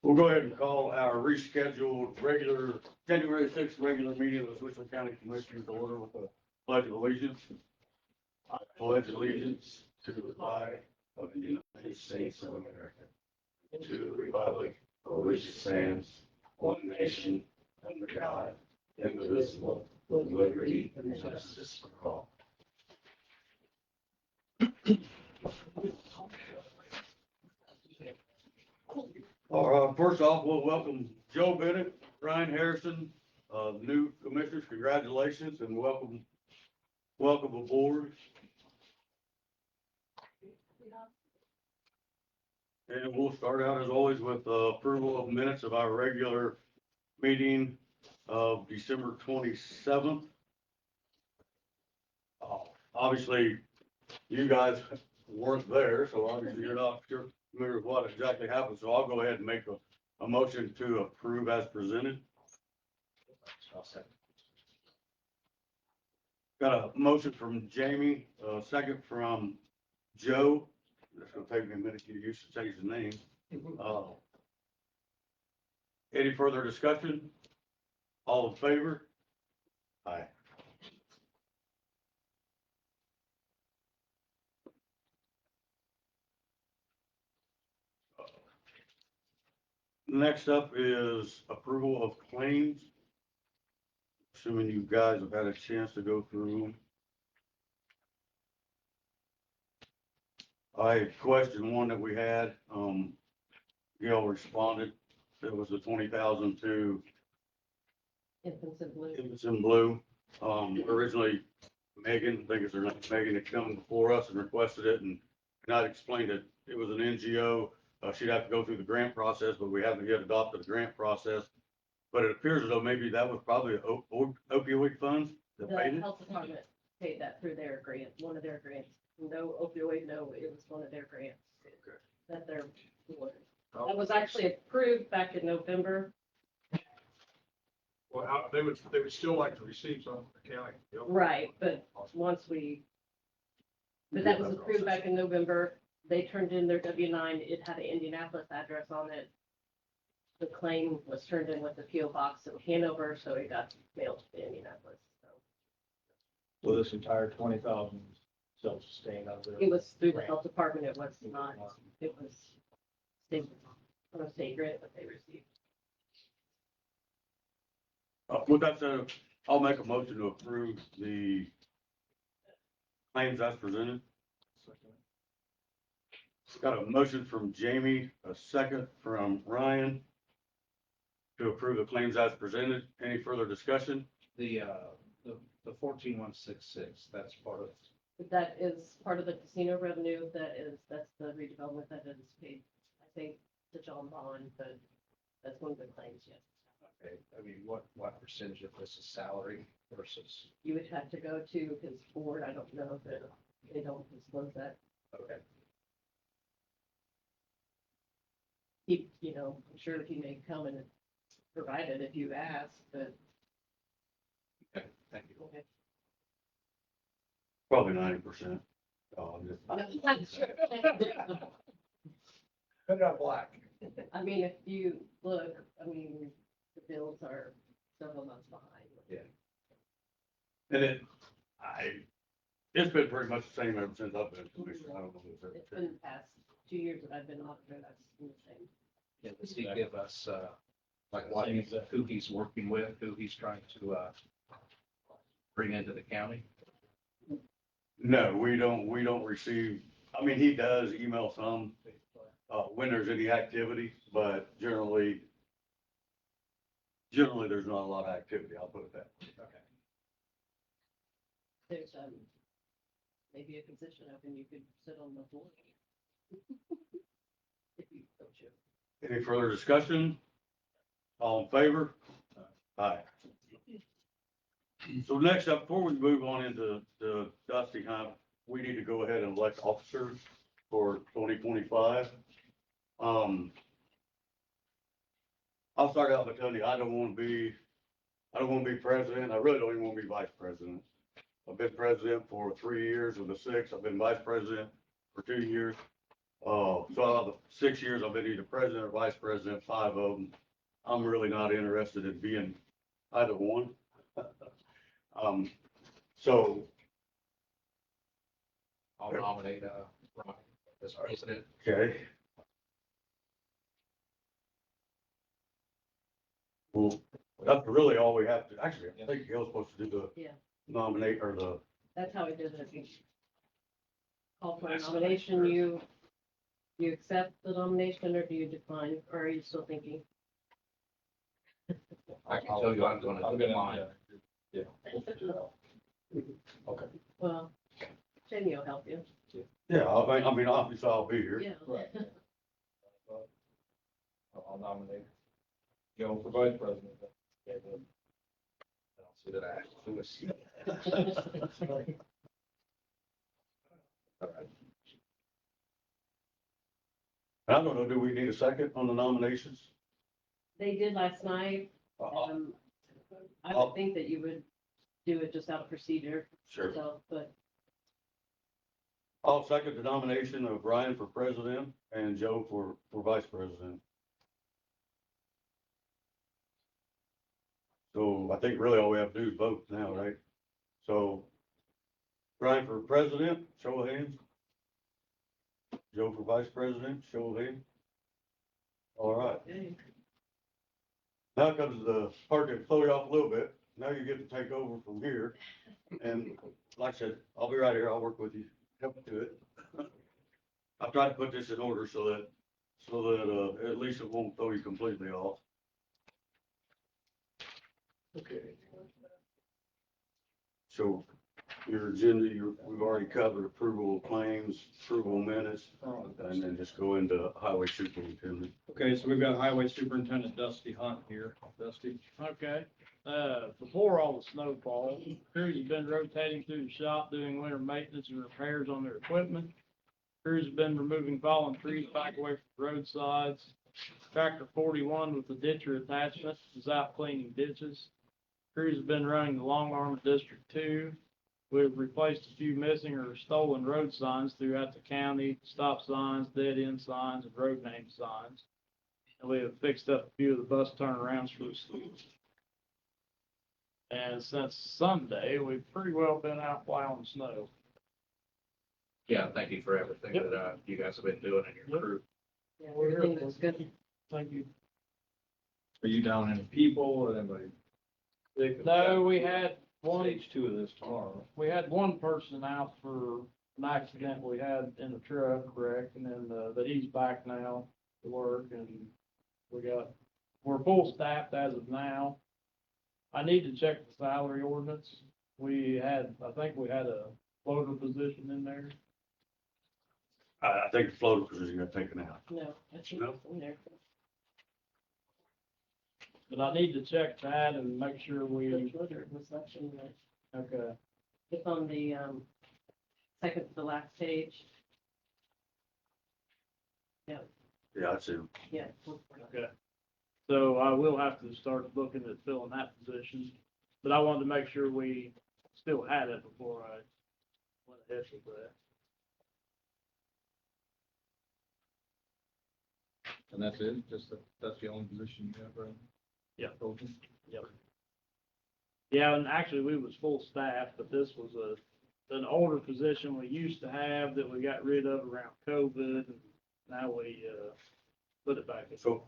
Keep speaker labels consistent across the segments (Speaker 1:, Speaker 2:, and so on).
Speaker 1: We'll go ahead and call our rescheduled regular, January 6th regular meeting of the Richland County Commissioners to order with the pledge of allegiance. I pledge allegiance to the flag of the United States of America, and to the republic for which it stands, one nation, under God, indivisible, with liberty and justice for all. First off, we'll welcome Joe Bennett, Ryan Harrison, new commissioners. Congratulations and welcome aboard. And we'll start out as always with approval of minutes of our regular meeting of December 27th. Obviously, you guys weren't there, so obviously you're not sure familiar with what exactly happened. So I'll go ahead and make a motion to approve as presented.
Speaker 2: I'll second.
Speaker 1: Got a motion from Jamie, a second from Joe. It's gonna take me a minute to get used to saying his name. Any further discussion? All in favor? Aye. Next up is approval of claims. Assuming you guys have had a chance to go through them. I questioned one that we had, Gail responded, it was the 20,000 to
Speaker 3: Infants in Blue.
Speaker 1: Infants in Blue. Originally Megan, I think it's her name, Megan had come before us and requested it, and I explained that it was an NGO. She'd have to go through the grant process, but we haven't yet adopted the grant process. But it appears as though maybe that was probably opioid funds that paid
Speaker 3: The
Speaker 1: it.
Speaker 3: health department paid that through their grant, one of their grants. No opioid, no, it was one of their grants
Speaker 1: Okay.
Speaker 3: that they're awarded. That was actually approved back in November.
Speaker 2: Well, they would still like to receive some from the county.
Speaker 3: Right, but that was approved back in November. They turned in their W-9. It had an Indianapolis address on it. The claim was turned in with the PO box in Hanover, so it got mailed to Indianapolis.
Speaker 4: So this entire 20,000 self-sustained out there?
Speaker 3: It was through the health department. It was not, it was state, from a state grant that they received.
Speaker 1: With that said, I'll make a motion to approve the claims as presented. Got a motion from Jamie, a second from Ryan to approve the claims as presented. Any further discussion?
Speaker 4: The 14166, that's part of.
Speaker 3: That is part of the casino revenue. That's the redevelopment that is paid, I think, to John Bond, but that's one of the claims, yes.
Speaker 4: Okay, I mean, what percentage of this is salary versus?
Speaker 3: You would have to go to his board. I don't know if they don't disclose that.
Speaker 4: Okay.
Speaker 3: I'm sure he may come and provide it if you ask, but.
Speaker 4: Okay, thank you.
Speaker 3: Okay.
Speaker 1: Probably 90%.
Speaker 3: I'm sure.
Speaker 2: Put it on black.
Speaker 3: I mean, if you look, the bills are several months behind.
Speaker 4: Yeah.
Speaker 1: And it's been pretty much the same ever since I've been commissioner. I don't know if
Speaker 3: It's been the past 2 years that I've been auditor, that's been the same.
Speaker 4: Yeah, does he give us, who he's working with, who he's trying to, bring into the county?
Speaker 1: No, we don't receive, he does email some, when there's any activity, but generally there's not a lot of activity. I'll put it that way.
Speaker 4: Okay.
Speaker 3: There's maybe a position open, you could sit on the board. If you so choose.
Speaker 1: Any further discussion? All in favor? Aye. So next up, before we move on into the Dusty Hunt, we need to go ahead and elect officers for 2025. I'll start out by telling you, I don't want to be president. I really don't even want to be vice president. I've been president for 3 years of the 6. I've been vice president for 2 years. So out of the 6 years, I've been either president or vice president, 5 of them. I'm really not interested in being either one. So,
Speaker 4: I'll nominate, Ron as president.
Speaker 1: okay. Well, that's really all we have to, actually, I think Gail's supposed to do
Speaker 3: Yeah.
Speaker 1: the nominate or the,
Speaker 3: That's how we did it. We call for a nomination, you accept the nomination or do you decline, or are you still thinking?
Speaker 4: I can tell you I'm gonna decline.
Speaker 2: Okay.
Speaker 3: Well, Jamie will help you.
Speaker 1: yeah, I mean, obviously I'll be here.
Speaker 3: Yeah.
Speaker 2: Right. I'll nominate Joe for vice president.
Speaker 4: I don't see that I have to do it. All right.
Speaker 1: I don't know, do we need a second on the nominations?
Speaker 3: They did last night. I would think that you would do it just out of procedure,
Speaker 1: Sure.
Speaker 3: so, but
Speaker 1: I'll second the nomination of Brian for president and Joe for vice president. So I think really all we have to do is vote now, right? So Brian for president, show of hands. Joe for vice president, show of hands. All right,
Speaker 3: okay.
Speaker 1: now comes the part that throw you off a little bit. Now you get to take over from here. And like I said, I'll be right here. I'll work with you, help do it. I've tried to put this in order so that at least it won't throw you completely off.
Speaker 2: Okay.
Speaker 1: So your agenda, we've already covered approval of claims, approval of minutes, and then just go into highway superintendent.
Speaker 5: Okay, so we've got Highway Superintendent Dusty Hunt here. Dusty?
Speaker 6: Okay, before all the snowfall, crews have been rotating through the shop doing winter maintenance and repairs on their equipment. Crews have been removing fallen trees back away from roadsides. Tractor 41 with the ditcher attachment is out cleaning ditches. Crews have been running the long arm of District 2. We've replaced a few missing or stolen road signs throughout the county, stop signs, dead end signs, and road name signs. And we have fixed up a few of the bus turnarounds for the schools. And since Sunday, we've pretty well been out plowing snow.
Speaker 4: Yeah, thank you for everything
Speaker 6: Yep.
Speaker 4: that, you guys have been doing and your
Speaker 6: Yep.
Speaker 4: crew.
Speaker 3: Yeah, everything was good.
Speaker 6: Thank you.
Speaker 5: Are you down any people or anybody?
Speaker 6: No, we had
Speaker 5: Stage 2 of this tomorrow.
Speaker 6: we had one person out for an accident we had in the truck wreck, and then, but he's back now to work, and we're full staffed as of now. I need to check the salary ordinance. I think we had a floater position in there.
Speaker 1: I think the floater position got taken out.
Speaker 3: No, I think
Speaker 1: No?
Speaker 3: it's in there.
Speaker 6: But I need to check that and make sure
Speaker 3: The
Speaker 6: we,
Speaker 3: floater was left in there.
Speaker 6: okay,
Speaker 3: It's on the, second to the last page.
Speaker 1: Yeah, I'd say,
Speaker 3: Yeah.
Speaker 6: okay. So I will have to start looking at filling that position, but I wanted to make sure we still had it before I went ahead with that.
Speaker 5: And that's it? That's the only position you have, right?
Speaker 6: Yeah.
Speaker 5: Open?
Speaker 6: Yeah, and actually, we was full staff, but this was an older position we used to have that we got rid of around COVID, and now we, put it back in.
Speaker 1: so,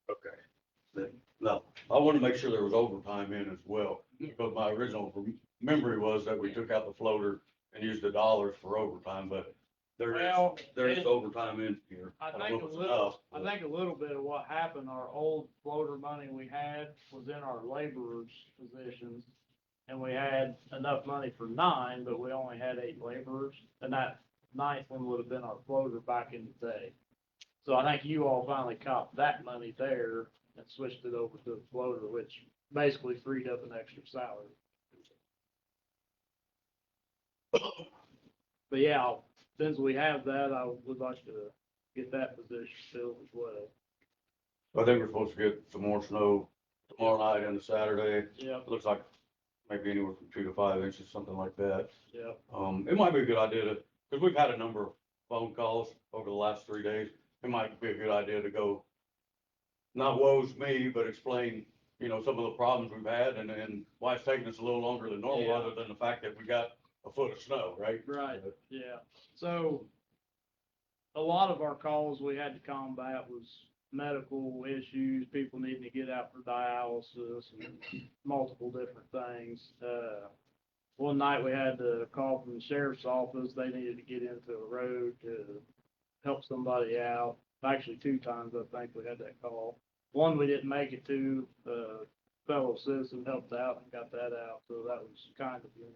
Speaker 1: okay. No, I want to make sure there was overtime in as well, but my original memory was that we took out the floater and used the dollars for overtime, but
Speaker 6: Well,
Speaker 1: there is
Speaker 6: it-
Speaker 1: overtime in here.
Speaker 6: I
Speaker 1: don't
Speaker 6: think
Speaker 1: know
Speaker 6: a
Speaker 1: if it's
Speaker 6: little,
Speaker 1: enough,
Speaker 6: I
Speaker 1: but-
Speaker 6: think a little bit of what happened, our old floater money we had was in our laborers' positions. And we had enough money for 9, but we only had 8 laborers, and that 9th one would have been our floater back in the day. So I think you all finally copped that money there and switched it over to the floater, which basically freed up an extra salary. But yeah, since we have that, I would like to get that position filled as well.
Speaker 1: I think we're supposed to get some more snow tomorrow night and Saturday.
Speaker 6: Yep,
Speaker 1: It looks like maybe anywhere from 2 to 5 inches, something like that.
Speaker 6: yep.
Speaker 1: It might be a good idea to, because we've had a number of phone calls over the last 3 days, it might be a good idea to go, not woes me, but explain, some of the problems we've had and why it's taking us a little longer than normal,
Speaker 6: Yeah.
Speaker 1: other than the fact that we got a foot of snow, right?
Speaker 6: Right, yeah. So a lot of our calls we had to combat was medical issues, people needing to get out for dialysis and multiple different things. One night we had a call from the sheriff's office. They needed to get into a road to help somebody out. Actually, 2 times I think we had that call. One we didn't make it to, fellow citizen helped out and got that out, so that was kind of good.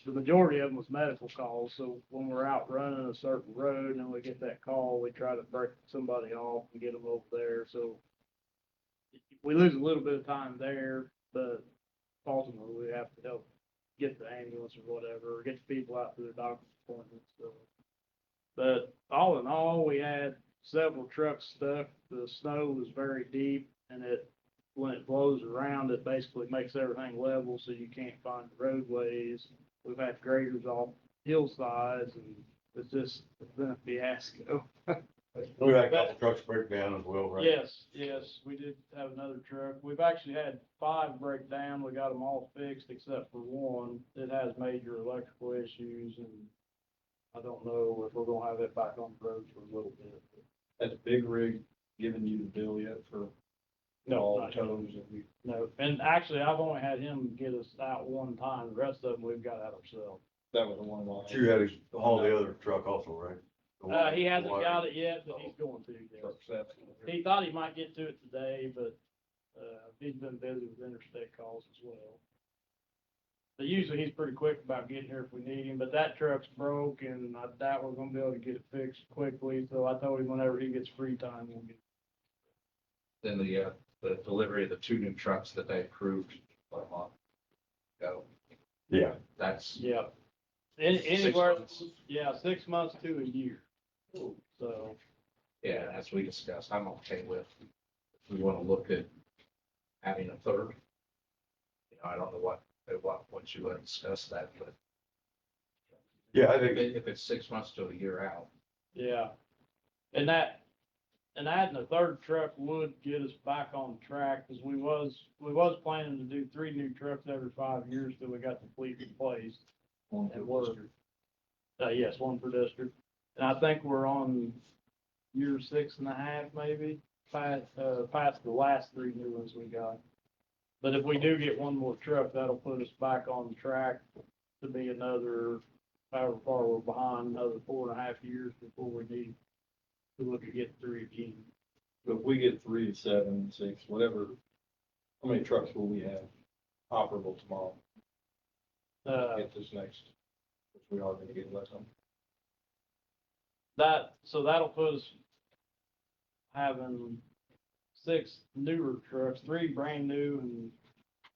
Speaker 6: The majority of them was medical calls, so when we're out running a certain road and we get that call, we try to break somebody off and get them over there, so we lose a little bit of time there, but ultimately we have to help get the ambulance or whatever, or get the people out to their doctor's appointments, so. But all in all, we had several trucks stuck, the snow was very deep, and when it blows around, it basically makes everything level, so you can't find the roadways. We've had graders off hillsides, and it's been a fiasco.
Speaker 1: We had a couple trucks break down as well, right?
Speaker 6: Yes, we did have another truck. We've actually had 5 break down. We got them all fixed except for one. It has major electrical issues, and I don't know if we're gonna have it back on the road for a little bit.
Speaker 5: Has Big Rig given you the bill yet for all
Speaker 6: not
Speaker 5: tows and we?
Speaker 6: No, and actually, I've only had him get us out one time. The rest of them we've got out ourselves.
Speaker 5: That was the one line.
Speaker 1: But you had to haul the other truck also, right? The one-
Speaker 6: He hasn't
Speaker 1: the wire.
Speaker 6: got it yet, but he's going to, yes.
Speaker 5: Truck 7.
Speaker 6: He thought he might get to it today, but, he's been busy with interstate calls as well. But usually he's pretty quick about getting here if we need him, but that truck's broke and I doubt we're gonna be able to get it fixed quickly, so I told him whenever he gets free time, we'll get.
Speaker 4: Then the delivery of the 2 new trucks that they approved about a month ago,
Speaker 1: Yeah.
Speaker 4: that's
Speaker 6: Yeah.
Speaker 4: 6
Speaker 6: Anywhere,
Speaker 4: months.
Speaker 6: yeah, 6 months to a year. So,
Speaker 4: Yeah, as we discussed, I'm okay with, if we want to look at having a third. I don't know what you want to discuss that, but
Speaker 1: Yeah, I
Speaker 4: if
Speaker 1: think,
Speaker 4: if it's 6 months to a year out,
Speaker 6: yeah. And adding a third truck would get us back on track, because we was planning to do 3 new trucks every 5 years till we got the fleet replaced.
Speaker 5: One
Speaker 6: And
Speaker 5: for
Speaker 6: we're,
Speaker 5: district.
Speaker 6: yes, 1 per district. And I think we're on year 6.5 maybe, past the last 3 new ones we got. But if we do get 1 more truck, that'll put us back on track to be another, however far we're behind, another 4.5 years before we need to look at getting 3 again.
Speaker 5: But if we get 3, 7, 6, whatever, how many trucks will we have operable tomorrow? Get this next, which we are gonna get less on.
Speaker 6: So that'll put us having 6 newer trucks, 3 brand new and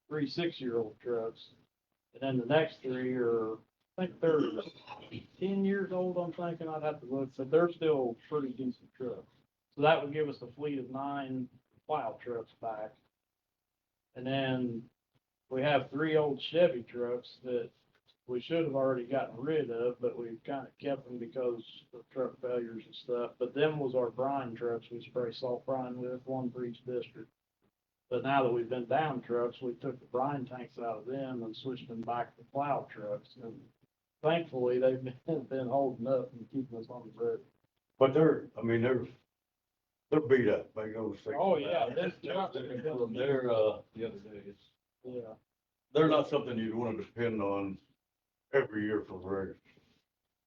Speaker 6: 3 6-year-old trucks. And then the next 3 are, I think they're 10 years old, I'm thinking. I'd have to look, but they're still pretty decent trucks. So that would give us a fleet of 9 plow trucks back. And then we have 3 old Chevy trucks that we should have already gotten rid of, but we kind of kept them because of truck failures and stuff. But them was our brine trucks we spray salt brine with, 1 for each district. But now that we've been down trucks, we took the brine tanks out of them and switched them back to plow trucks. And thankfully, they've been holding up and keeping us on the road.
Speaker 1: but they're beat up, make no mistake.
Speaker 6: Oh, yeah, this
Speaker 5: They're
Speaker 6: truck,
Speaker 5: the other day, it's.
Speaker 6: yeah.
Speaker 1: They're not something you'd want to depend on every year for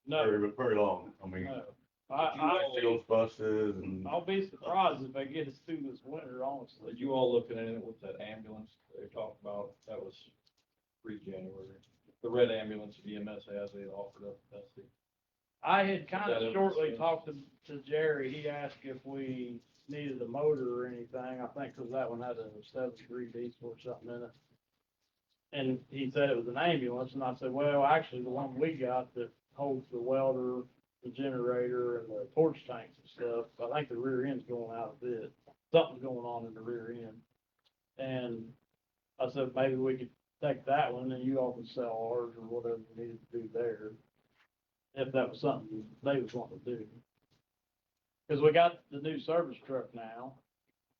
Speaker 6: No,
Speaker 1: very long. I mean,
Speaker 6: no. I,
Speaker 1: seals busted and.
Speaker 6: I'll be surprised if they get us through this winter, honestly.
Speaker 5: Are you all looking at it with that ambulance they talked about? That was pre-January. The red ambulance EMS has, they offered up, that's the.
Speaker 6: I had kind
Speaker 5: That
Speaker 6: of
Speaker 5: ever
Speaker 6: shortly
Speaker 5: since.
Speaker 6: talked to Jerry. He asked if we needed a motor or anything. I think because that one had a 7.3 diesel or something in it. And he said it was an ambulance, and I said, well, actually, the one we got that holds the welder, the generator, and the torch tanks and stuff, I think the rear end's going out a bit. Something's going on in the rear end. And I said, maybe we could take that one, and you all can sell ours or whatever we needed to do there. if that was something they was wanting to do. Cause we got the new service truck now,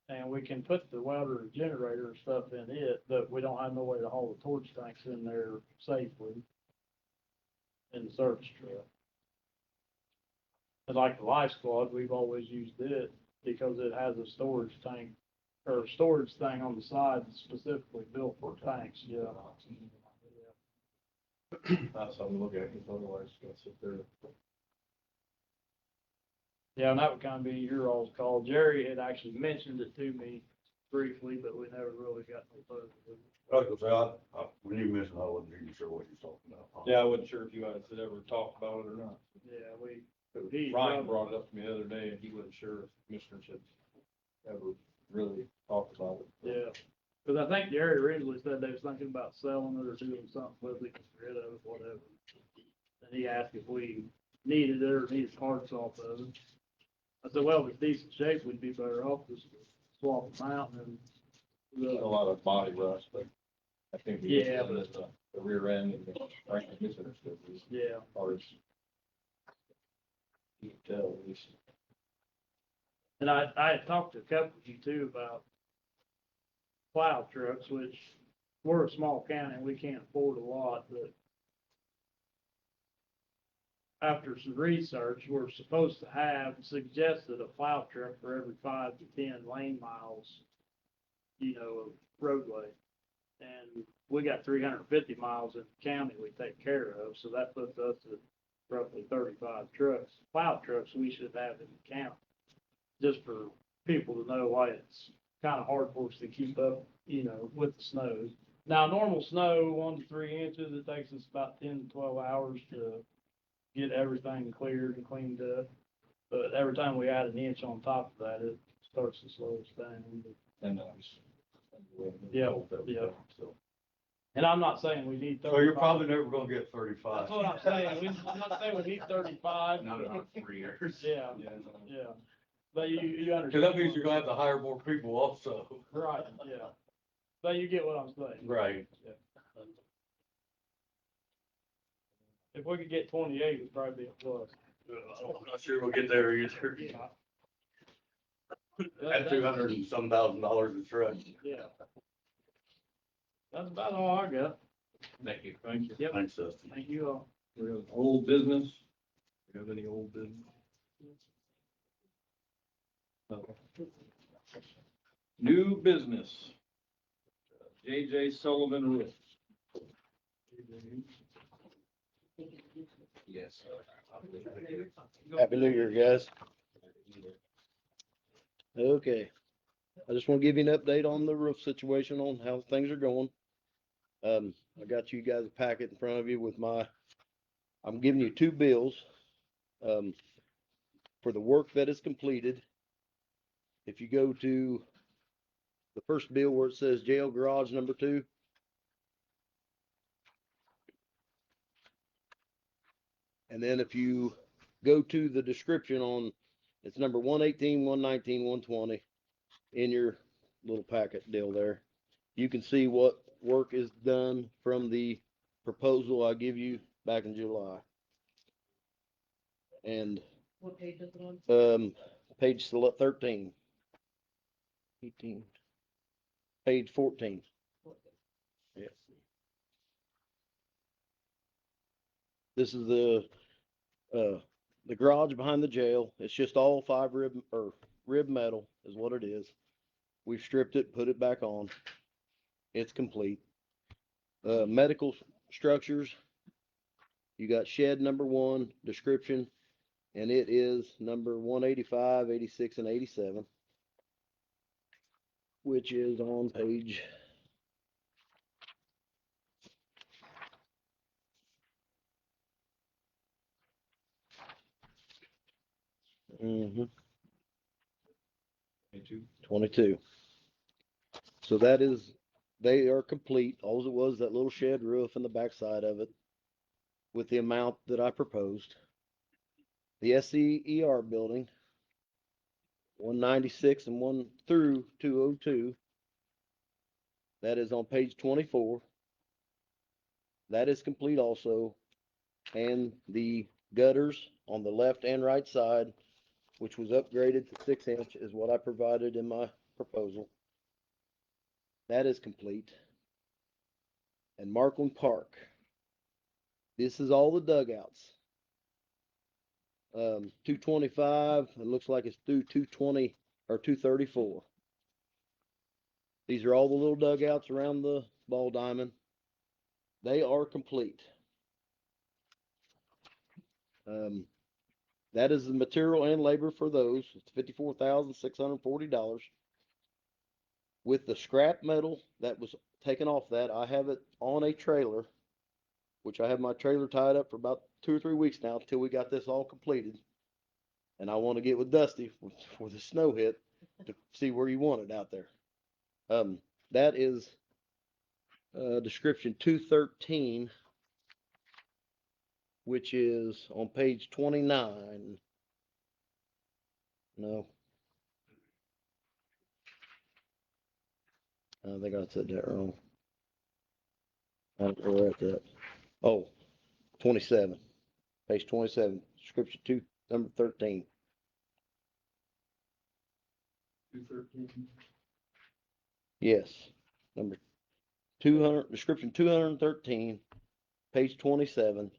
Speaker 6: and we can put the welder and generator and stuff in it, but we don't have no way to haul the torch tanks in there safely in the service truck. And like the Life Squad, we've always used it because it has a storage tank or storage thing on the side specifically built for tanks, yeah.
Speaker 5: That's something to look at, because otherwise it's gonna sit there.
Speaker 6: Yeah, and that would kind of be your all's call. Jerry had actually mentioned it to me briefly, but we never really got no further.
Speaker 1: I was gonna say, when you mentioned, I wasn't even sure what you were talking about.
Speaker 5: Yeah, I wasn't sure if you guys had ever talked about it or not.
Speaker 6: Yeah, he
Speaker 5: Ryan brought it up to me the other day, and he wasn't sure if commissioners had ever really talked about it.
Speaker 6: Yeah, because I think Jerry originally said they was thinking about selling it or doing something with it, get rid of it, whatever. And he asked if we needed it or needed parts off of it. I said, well, if it's decent shape, we'd be better off just swap them out and.
Speaker 5: A lot of body rust, but I think.
Speaker 6: Yeah,
Speaker 5: The rear end and the transmission are still decent.
Speaker 6: Yeah,
Speaker 5: Parts. You can tell, at least.
Speaker 6: and I had talked to a couple of you too about plow trucks, which we're a small county and we can't afford a lot, but after some research, we're supposed to have suggested a plow truck for every 5 to 10 lane miles, of roadway. And we got 350 miles in the county we take care of, so that puts us at roughly 35 trucks. Plow trucks we should have in the county, just for people to know why it's kind of hard for us to keep up, with the snows. Now, normal snow, 1 to 3 inches, it takes us about 10 to 12 hours to get everything cleared and cleaned up. But every time we add an inch on top of that, it starts to slow us down.
Speaker 5: And,
Speaker 6: Yeah, yeah.
Speaker 5: So.
Speaker 6: And I'm not saying we need 35.
Speaker 1: So you're probably never gonna get 35.
Speaker 6: That's what I'm saying. I'm not saying we need 35.
Speaker 4: Not in 3 years.
Speaker 6: Yeah,
Speaker 5: Yeah.
Speaker 6: yeah. But you
Speaker 1: Cause
Speaker 6: understand.
Speaker 1: that means you're gonna have to hire more people also.
Speaker 6: Right, yeah. But you get what I'm saying.
Speaker 1: Right.
Speaker 6: If we could get 28, it'd probably be a plus.
Speaker 1: I'm not sure we'll get there either.
Speaker 6: Yeah.
Speaker 1: At $200 and some thousand in truck.
Speaker 6: Yeah. That's about all I got.
Speaker 4: Thank you.
Speaker 5: Thank you.
Speaker 6: Yep.
Speaker 1: Thanks, Dustin.
Speaker 6: Thank you all.
Speaker 5: We have old business. You have any old business? No. New business. JJ Sullivan Roof.
Speaker 4: Yes.
Speaker 7: Happy New Year, guys. Okay. I just want to give you an update on the roof situation, on how things are going. I got you guys a packet in front of you with I'm giving you 2 bills, for the work that is completed. If you go to the first bill where it says jail garage number 2, and then if you go to the description on, it's number 118, 119, 120 in your little packet deal there. You can see what work is done from the proposal I give you back in July. And
Speaker 3: What page is it on?
Speaker 7: page 13. 18. Page 14. Yeah. This is the garage behind the jail. It's just all 5 rib metal is what it is. We've stripped it, put it back on. It's complete. Medical structures. You got shed number 1, description, and it is number 185, 86, and 87, which is on page. Mm-hmm. 22. So they are complete. All it was, that little shed roof and the backside of it with the amount that I proposed. The SEER building, 196 and 1 through 202. That is on page 24. That is complete also. And the gutters on the left and right side, which was upgraded to 6 inch, is what I provided in my proposal. That is complete. And Markland Park. This is all the dugouts. 225, it looks like it's through 220 or 234. These are all the little dugouts around the ball diamond. They are complete. That is the material and labor for those. It's $54,640. With the scrap metal that was taken off that, I have it on a trailer, which I have my trailer tied up for about 2 or 3 weeks now until we got this all completed. And I want to get with Dusty before the snow hit to see where you want it out there. That is description 213, which is on page 29. No. I think I said that wrong. I don't know where it's at. Oh, 27. Page 27, description 2, number 13.
Speaker 5: 213.
Speaker 7: Yes, number 200, description 213, page 27.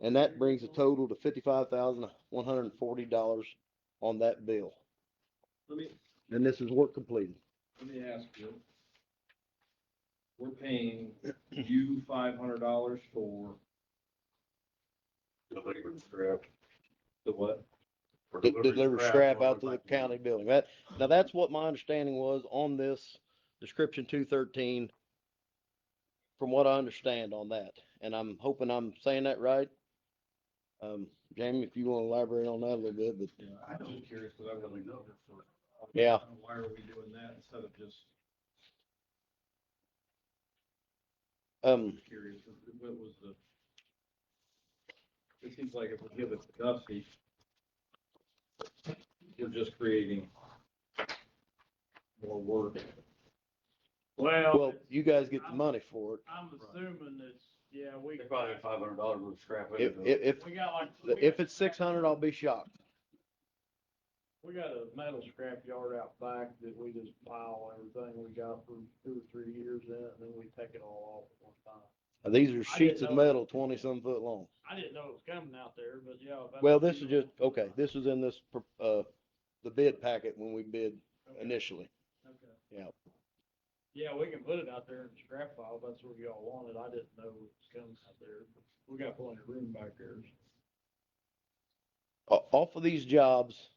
Speaker 7: And that brings a total to $55,140 on that bill.
Speaker 5: Let me,
Speaker 7: And this is work completed.
Speaker 5: let me ask you. We're paying you $500 for
Speaker 1: Delivered scrap.
Speaker 5: the what?
Speaker 1: For
Speaker 7: Deliver scrap out to the
Speaker 1: like-
Speaker 7: county building. Now that's what my understanding was on this description 213, from what I understand on that. And I'm hoping I'm saying that right. Jamie, if you want to elaborate on that a little bit, but
Speaker 5: Yeah, I'm just curious because I really know.
Speaker 7: Yeah.
Speaker 5: Why are we doing that instead of just curious? What was the? It seems like if we give it to Dusty, we're just creating more work.
Speaker 7: well, you guys get the money for it.
Speaker 6: I'm assuming it's, yeah, we,
Speaker 1: They probably had $500 worth of scrap. in
Speaker 7: If,
Speaker 1: it,
Speaker 7: if,
Speaker 6: we got like.
Speaker 7: if it's 600, I'll be shocked.
Speaker 6: We got a metal scrap yard out back that we just pile everything we got for 2 or 3 years in, and then we take it all off at one time.
Speaker 7: These are sheets
Speaker 6: didn't
Speaker 7: of
Speaker 6: know-
Speaker 7: metal, 20-some foot long.
Speaker 6: I didn't know it was coming out there, but yeah. if that's
Speaker 7: Well,
Speaker 6: what
Speaker 7: this
Speaker 6: you
Speaker 7: is just,
Speaker 6: want.
Speaker 7: okay, this was in this, the bid packet when we bid
Speaker 6: Okay,
Speaker 7: initially.
Speaker 6: okay.
Speaker 7: Yeah.
Speaker 6: Yeah, we can put it out there in the scrap pile, if that's what y'all wanted, I didn't know it was coming out there, we got plenty of room back there.
Speaker 7: Off of these jobs,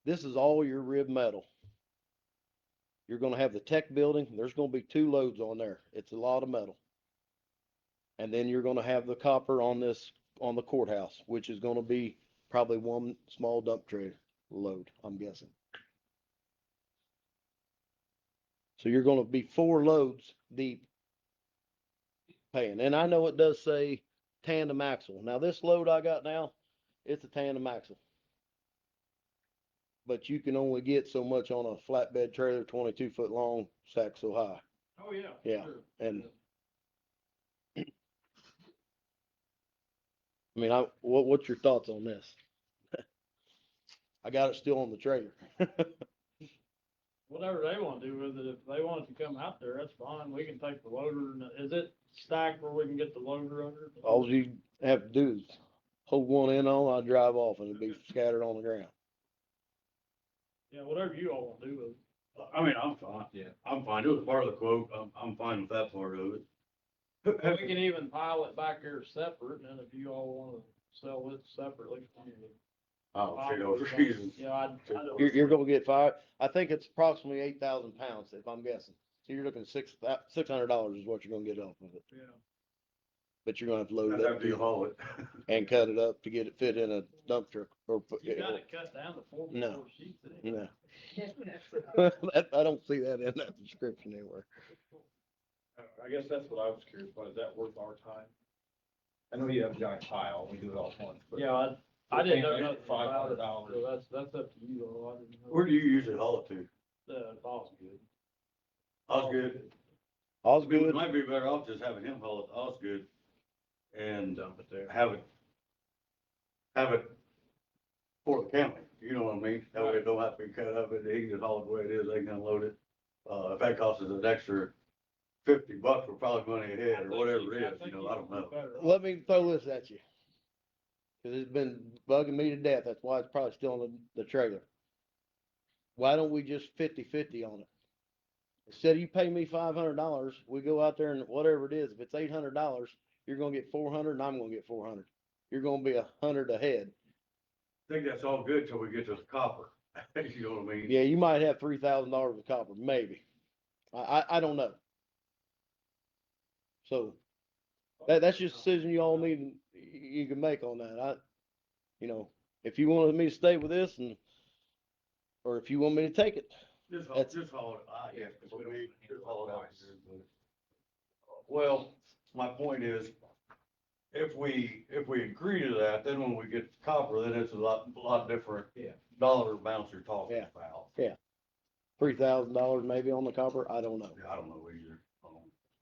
Speaker 7: this is all your rib metal. You're gonna have the tech building, there's gonna be 2 loads on there. It's a lot of metal. And then you're gonna have the copper on this, on the courthouse, which is gonna be probably 1 small dump trailer load, I'm guessing. So you're gonna be 4 loads deep paying. And I know it does say tandem axle. Now this load I got now, it's a tandem axle. But you can only get so much on a flatbed trailer, 22 foot long, stacked so high.
Speaker 6: Oh, yeah.
Speaker 7: Yeah,
Speaker 6: sure.
Speaker 7: and I mean, what's your thoughts on this? I got it still on the trailer.
Speaker 6: Whatever they wanna do with it, if they want it to come out there, that's fine, we can take the loader, and is it stacked where we can get the loader under it?
Speaker 7: All you have to do is hold one end on, I drive off and it'll be scattered on the ground.
Speaker 6: Yeah, whatever you all wanna do with it.
Speaker 1: I mean, I'm fine.
Speaker 5: Yeah.
Speaker 1: I'm fine. It was part of the quote. I'm fine with that part of it.
Speaker 6: We can even pile it back there separate, and then if you all wanna sell it separately.
Speaker 1: Oh, for no reason.
Speaker 6: Yeah, I don't.
Speaker 7: You're gonna get five, I think it's approximately 8,000 pounds, if I'm guessing. So you're looking $600 is what you're gonna get off of it,
Speaker 6: Yeah.
Speaker 7: but you're gonna have to load
Speaker 1: That's
Speaker 7: it up
Speaker 1: after you haul it.
Speaker 7: and cut it up to get it fit in a dump truck or put.
Speaker 6: You got it cut down to 4
Speaker 7: No.
Speaker 6: sheets.
Speaker 7: No. I don't see that in that description anywhere.
Speaker 5: I guess that's what I was curious about. Is that worth our time? I know you have a giant pile. We do it all at once. but
Speaker 6: Yeah, I didn't know
Speaker 5: we're paying
Speaker 6: nothing about it,
Speaker 5: $500.
Speaker 6: so that's up to you, all. I didn't know.
Speaker 1: Where do you usually haul it to?
Speaker 6: Osgood.
Speaker 1: Osgood. It
Speaker 7: Osgood,
Speaker 1: might be better off just having him haul it to Osgood. and
Speaker 4: Dump it there.
Speaker 1: have it for the county, you know what I mean? That way it don't have to be cut up, and he can just haul it the way it is, they can unload it. If that costs us an extra $50, we're probably money ahead, or whatever it is, you know, I don't know.
Speaker 7: Let me throw this at you. Cause it's been bugging me to death. That's why it's probably still in the trailer. Why don't we just 50-50 on it? Instead of you pay me $500, we go out there and whatever it is, if it's $800, you're gonna get 400 and I'm gonna get 400. You're gonna be 100 ahead.
Speaker 1: I think that's all good till we get to the copper, you know what I mean?
Speaker 7: Yeah, you might have $3,000 of copper, maybe. I don't know. So that's just a decision you all need, you can make on that. You know, if you wanted me to stay with this or if you want me to take it. That's-
Speaker 1: Just haul it,
Speaker 4: Yeah,
Speaker 1: yeah,
Speaker 4: 'cause we don't
Speaker 1: just
Speaker 4: hear
Speaker 1: haul it out.
Speaker 4: otherwise.
Speaker 1: Well, my point is, if we agree to that, then when we get to copper, then it's a lot different.
Speaker 4: Yeah.
Speaker 1: Dollar amounts you're talking
Speaker 7: Yeah.
Speaker 1: about.
Speaker 7: $3,000 maybe on the copper. I don't know.
Speaker 1: I don't know either.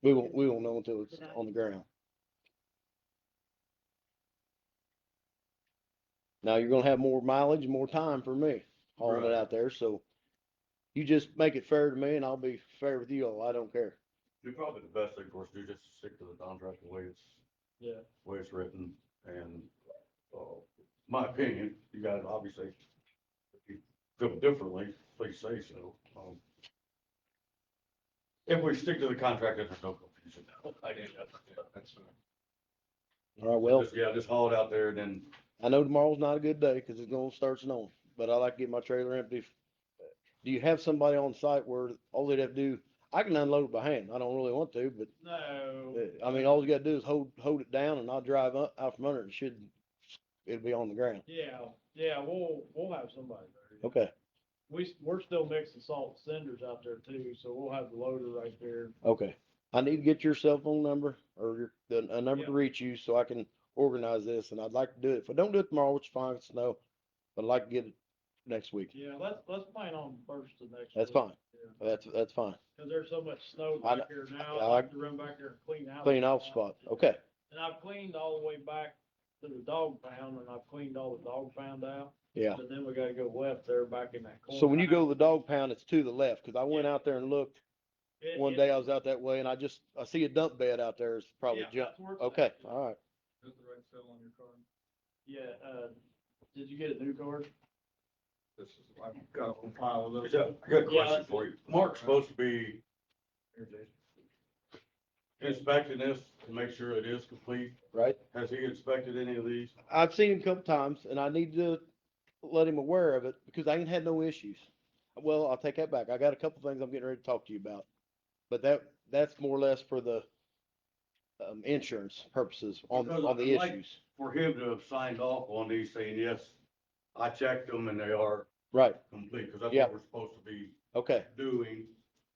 Speaker 7: We won't know until it's on the ground. Now you're gonna have more mileage, and more time for me hauling it
Speaker 1: Right.
Speaker 7: out there, so you just make it fair to me and I'll be fair with you all. I don't care.
Speaker 1: It'd probably the best thing for us to do, just to stick to the contract the way
Speaker 6: Yeah.
Speaker 1: it's written, and, my opinion, you guys obviously, if you feel differently, please say so. If we stick to the contract, there's no confusion.
Speaker 4: That's fine.
Speaker 7: All right, well,
Speaker 1: Just haul it out there, and then
Speaker 7: I know tomorrow's not a good day because it's gonna start snowing, but I like to get my trailer empty. Do you have somebody on site where all they'd have to do, I can unload it by hand. I don't really want to, but
Speaker 6: No.
Speaker 7: I mean, all you gotta do is hold it down and I'll drive up out from under it and it'll be on the ground.
Speaker 6: Yeah, we'll have somebody there.
Speaker 7: Okay,
Speaker 6: We're still mixing salt and cinders out there too, so we'll have the loader right there.
Speaker 7: okay. I need to get your cell phone number or a number to
Speaker 6: Yeah.
Speaker 7: reach you so I can organize this, and I'd like to do it. If I don't do it tomorrow, which is fine, it's snow, but I'd like to get it next week.
Speaker 6: Yeah, let's plan on first of next week.
Speaker 7: That's fine.
Speaker 6: Yeah.
Speaker 7: That's fine.
Speaker 6: Cause there's so much snow
Speaker 7: I
Speaker 6: back here now,
Speaker 7: I
Speaker 6: I
Speaker 7: like-
Speaker 6: have to run back there and clean out.
Speaker 7: Clean off spot. Okay,
Speaker 6: And I've cleaned all the way back to the dog pound, and I've cleaned all the dog pound out,
Speaker 7: yeah.
Speaker 6: but then we gotta go left there back in that corner.
Speaker 7: So when you go to the dog pound, it's to the left, cause I went out there and looked one day. I was out that way and I see a dump bed out there. It's probably
Speaker 6: Yeah,
Speaker 7: junk.
Speaker 6: that's where it's
Speaker 7: Okay,
Speaker 6: at.
Speaker 7: all right.
Speaker 5: Is the right cell on your card?
Speaker 6: Yeah, did you get a new card?
Speaker 5: This is, I've got a file of those.
Speaker 1: I got a
Speaker 6: Yeah,
Speaker 1: question for you. Mark's supposed to be
Speaker 5: Here, Jason.
Speaker 1: inspecting this to make sure it is complete.
Speaker 7: Right.
Speaker 1: Has he inspected any of these?
Speaker 7: I've seen him a couple times and I need to let him aware of it because I ain't had no issues. Well, I'll take that back. I got a couple things I'm getting ready to talk to you about. But that's more or less for the insurance purposes on
Speaker 1: Because
Speaker 7: the
Speaker 1: I'd like-
Speaker 7: issues.
Speaker 1: For him to have signed off on these saying, yes, I checked them and they are
Speaker 7: Right,
Speaker 1: complete, because that's
Speaker 7: Yeah.
Speaker 1: what we're supposed to be
Speaker 7: okay,
Speaker 1: doing.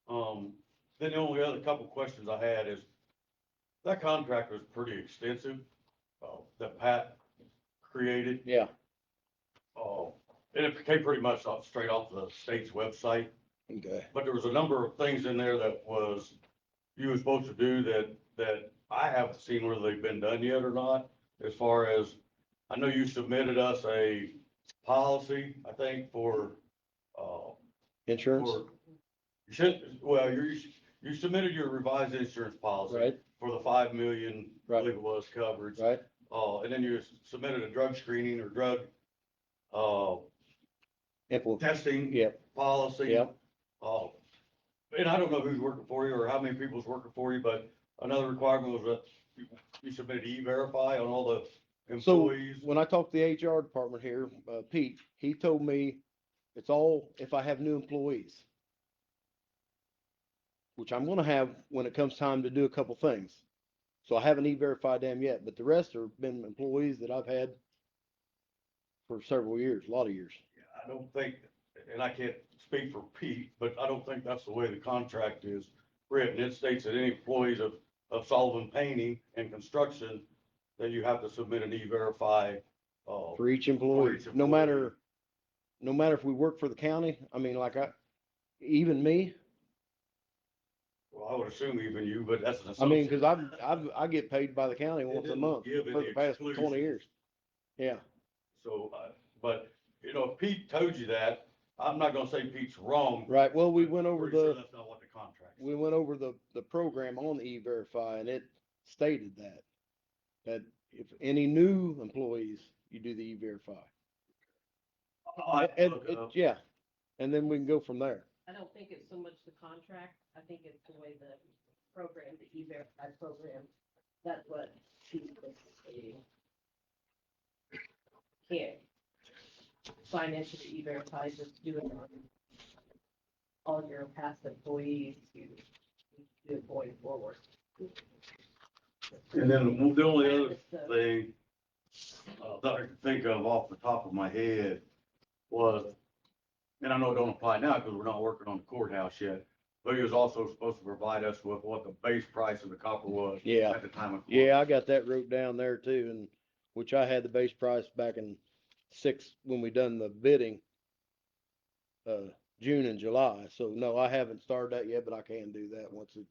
Speaker 1: Then the only other couple questions I had is, that contract was pretty extensive, that Pat created.
Speaker 7: yeah,
Speaker 1: And it came pretty much straight off the state's website,
Speaker 7: okay,
Speaker 1: but there was a number of things in there that you were supposed to do that I haven't seen whether they've been done yet or not. As far as, I know you submitted us a policy, I think, for,
Speaker 7: insurance,
Speaker 1: you submitted your revised insurance policy.
Speaker 7: right,
Speaker 1: For the 5 million, I
Speaker 7: Right.
Speaker 1: believe it was, coverage.
Speaker 7: right,
Speaker 1: And then you submitted a drug screening or drug, testing
Speaker 7: yep,
Speaker 1: policy.
Speaker 7: yep,
Speaker 1: And I don't know who's working for you or how many people's working for you, but another requirement was that you submitted E-Verify on all the
Speaker 7: So
Speaker 1: employees.
Speaker 7: when I talked to the HR department here, Pete, he told me it's all if I have new employees. Which I'm gonna have when it comes time to do a couple things. So I haven't E-Verified them yet, but the rest have been employees that I've had for several years, a lot of years.
Speaker 1: I don't think, and I can't speak for Pete, but I don't think that's the way the contract is written. It states that any employees of Sullivan Painting and Construction, that you have to submit an E-Verify.
Speaker 7: For each employee,
Speaker 1: each
Speaker 7: no
Speaker 1: employee.
Speaker 7: matter if we work for the county, I mean, even me,
Speaker 1: Well, I would assume even you, but that's an
Speaker 7: I mean,
Speaker 1: assumption.
Speaker 7: cause I get paid by the county
Speaker 1: It
Speaker 7: once a
Speaker 1: didn't
Speaker 7: month
Speaker 1: give
Speaker 7: for
Speaker 1: any
Speaker 7: the past 20
Speaker 1: exclusions.
Speaker 7: years. Yeah,
Speaker 1: So, but, you know, if Pete told you that, I'm not gonna say Pete's wrong.
Speaker 7: right. Well, we
Speaker 1: but
Speaker 7: went over
Speaker 1: pretty sure
Speaker 7: the,
Speaker 1: That's not what the contract says.
Speaker 7: we went over the program on the E-Verify and it stated that if any new employees, you do the E-Verify.
Speaker 1: I'll have to
Speaker 7: And
Speaker 1: look it up.
Speaker 7: yeah, and then we can go from there.
Speaker 3: I don't think it's so much the contract, I think it's the way the program, the E-Verify program, that's what she's basically can't sign into the E-Verify, just do it on all your past employees, you do it going forward.
Speaker 1: And then the only other
Speaker 3: So,
Speaker 1: thing, that I could think of off the top of my head was, and I know it don't apply now because we're not working on the courthouse yet, but he was also supposed to provide us with what the base price of the copper was.
Speaker 7: Yeah.
Speaker 1: At the time of.
Speaker 7: Yeah, I got that wrote down there too, and which I had the base price back in when we done the bidding, June and July. So no, I haven't started that yet, but I can do that once it.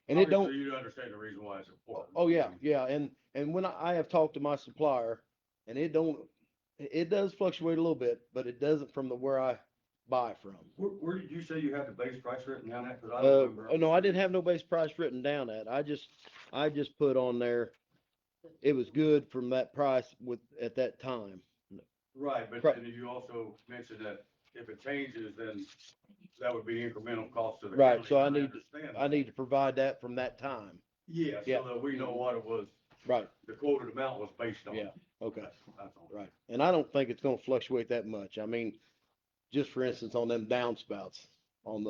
Speaker 1: And
Speaker 7: it don't-
Speaker 1: obviously you understand the reason why it's important.
Speaker 7: Oh, yeah, yeah, and when I have talked to my supplier, and it does fluctuate a little bit, but it doesn't from where I buy from.
Speaker 1: Where did you say you had the base price written down at? 'Cause I don't remember.
Speaker 7: Oh, no, I didn't have no base price written down at. I just put on there, it was good from that price at that time.
Speaker 1: Right, but
Speaker 7: Right.
Speaker 1: then you also mentioned that if it changes, then that would be incremental cost to the
Speaker 7: Right,
Speaker 1: county.
Speaker 7: so I
Speaker 1: and
Speaker 7: need
Speaker 1: understand
Speaker 7: I
Speaker 1: that.
Speaker 7: need to provide that from that time.
Speaker 1: Yeah,
Speaker 7: Yeah.
Speaker 1: so that we know what it was,
Speaker 7: Right,
Speaker 1: the quoted amount was based on.
Speaker 7: yeah, okay,
Speaker 1: That's all.
Speaker 7: right. And I don't think it's gonna fluctuate that much. I mean, just for instance, on them downspouts, on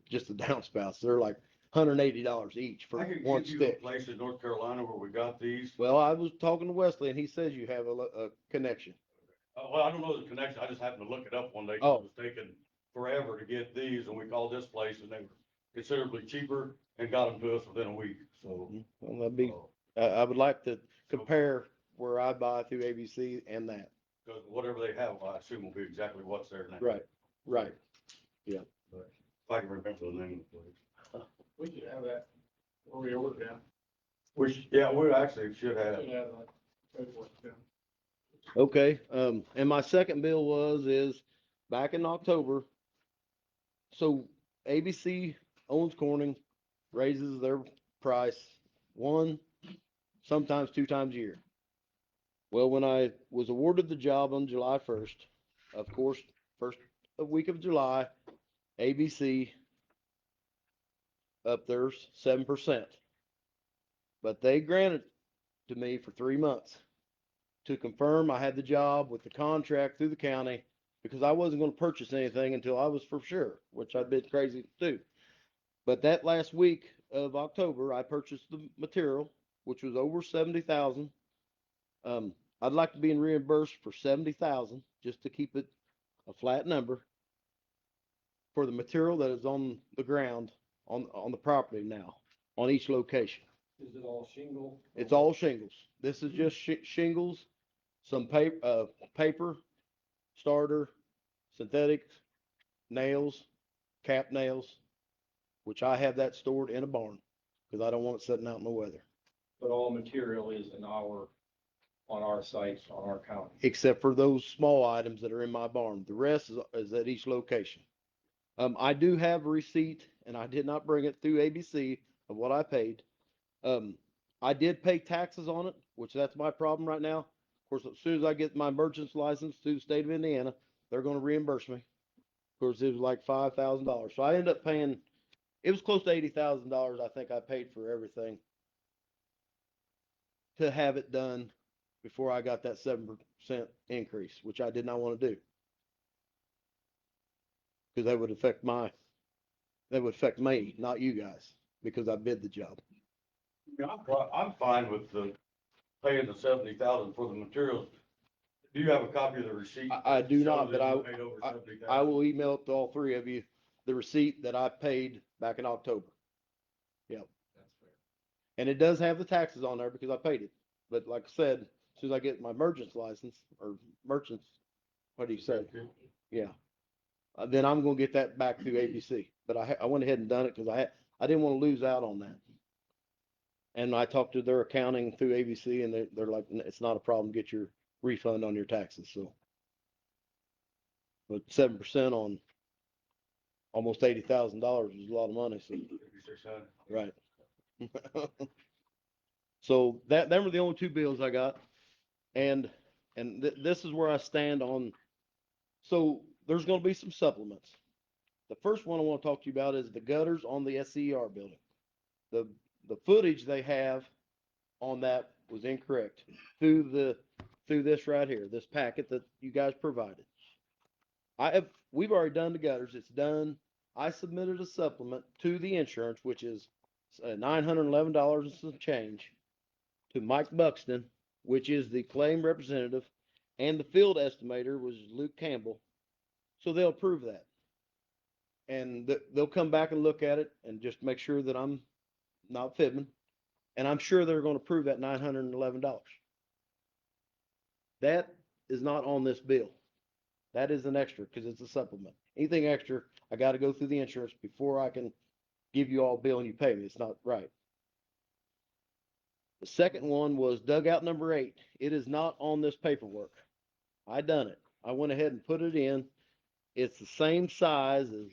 Speaker 7: just the downspouts, they're like $180 each for
Speaker 1: I could
Speaker 7: one
Speaker 1: give you a
Speaker 7: stick.
Speaker 1: place in North Carolina where we got these.
Speaker 7: Well, I was talking to Wesley and he says you have a connection.
Speaker 1: Well, I don't know the connection. I just happened to look it up one day. 'Cause
Speaker 7: Oh.
Speaker 1: It was taking forever to get these and we called this place and they were considerably cheaper and got them to us within a week, so.
Speaker 7: Well, that'd be,
Speaker 1: uh,
Speaker 7: I would like to compare where I buy through ABC and that.
Speaker 1: Cause whatever they have, I assume will be exactly what's there now.
Speaker 7: Right, right.
Speaker 1: If I can remember the name of the place.
Speaker 6: We should have that, where we ordered down.
Speaker 1: Yeah, we actually should have.
Speaker 6: Should have that paperwork down.
Speaker 7: Okay, and my second bill is back in October. So ABC owns Corning, raises their price sometimes 2 times a year. Well, when I was awarded the job on July 1st, of course, first week of July, ABC up theirs 7%. But they granted to me for 3 months to confirm I had the job with the contract through the county because I wasn't going to purchase anything until I was for sure, which I'd been crazy to do. But that last week of October, I purchased the material, which was over 70,000. I'd like to be reimbursed for 70,000 just to keep it a flat number for the material that is on the ground on the property now on each location.
Speaker 5: Is it all shingle?
Speaker 7: It's all shingles. This is just shingles, some paper, starter, synthetic, nails, cap nails, which I have that stored in a barn because I don't want it sitting out in the weather.
Speaker 5: But all material is on our sites, on our county.
Speaker 7: Except for those small items that are in my barn. The rest is at each location. I do have a receipt, and I did not bring it through ABC of what I paid. I did pay taxes on it, which that's my problem right now. Of course, as soon as I get my merchant's license through the state of Indiana, they're going to reimburse me. Of course, it was like $5,000. So I ended up paying, it was close to $80,000. I think I paid for everything to have it done before I got that 7% increase, which I did not want to do. Because that would affect me, not you guys, because I bid the job.
Speaker 1: Yeah, I'm fine with paying the 70,000 for the materials. Do you have a copy of the receipt?
Speaker 7: I do
Speaker 1: that
Speaker 7: not,
Speaker 1: shows
Speaker 7: but
Speaker 1: that you paid over 70,000?
Speaker 7: I will email it to all three of you, the receipt that I paid back in October. Yep.
Speaker 4: That's fair.
Speaker 7: And it does have the taxes on there because I paid it. But like I said, as soon as I get my merchant's license or merchant's, what do you say? Yeah. then I'm gonna get that back through ABC. But I went ahead and done it because I didn't want to lose out on that. And I talked to their accounting through ABC and they're like, it's not a problem, get your refund on your taxes, so. But 7% on almost $80,000 is a lot of money, so,
Speaker 1: 5,600.
Speaker 7: right. So them were the only two bills I got. And this is where I stand on, so there's gonna be some supplements. The first one I want to talk to you about is the gutters on the SCER building. The footage they have on that was incorrect through this right here, this packet that you guys provided. We've already done the gutters. It's done. I submitted a supplement to the insurance, which is $911 and some change, to Mike Buxton, which is the claim representative, and the field estimator was Luke Campbell. So they'll approve that. And they'll come back and look at it and just make sure that I'm not fibbing. And I'm sure they're going to approve that $911. That is not on this bill. That is an extra because it's a supplement. Anything extra, I got to go through the insurance before I can give you all a bill and you pay me. It's not right. The second one was dugout number 8. It is not on this paperwork. I done it. I went ahead and put it in. It's the same size as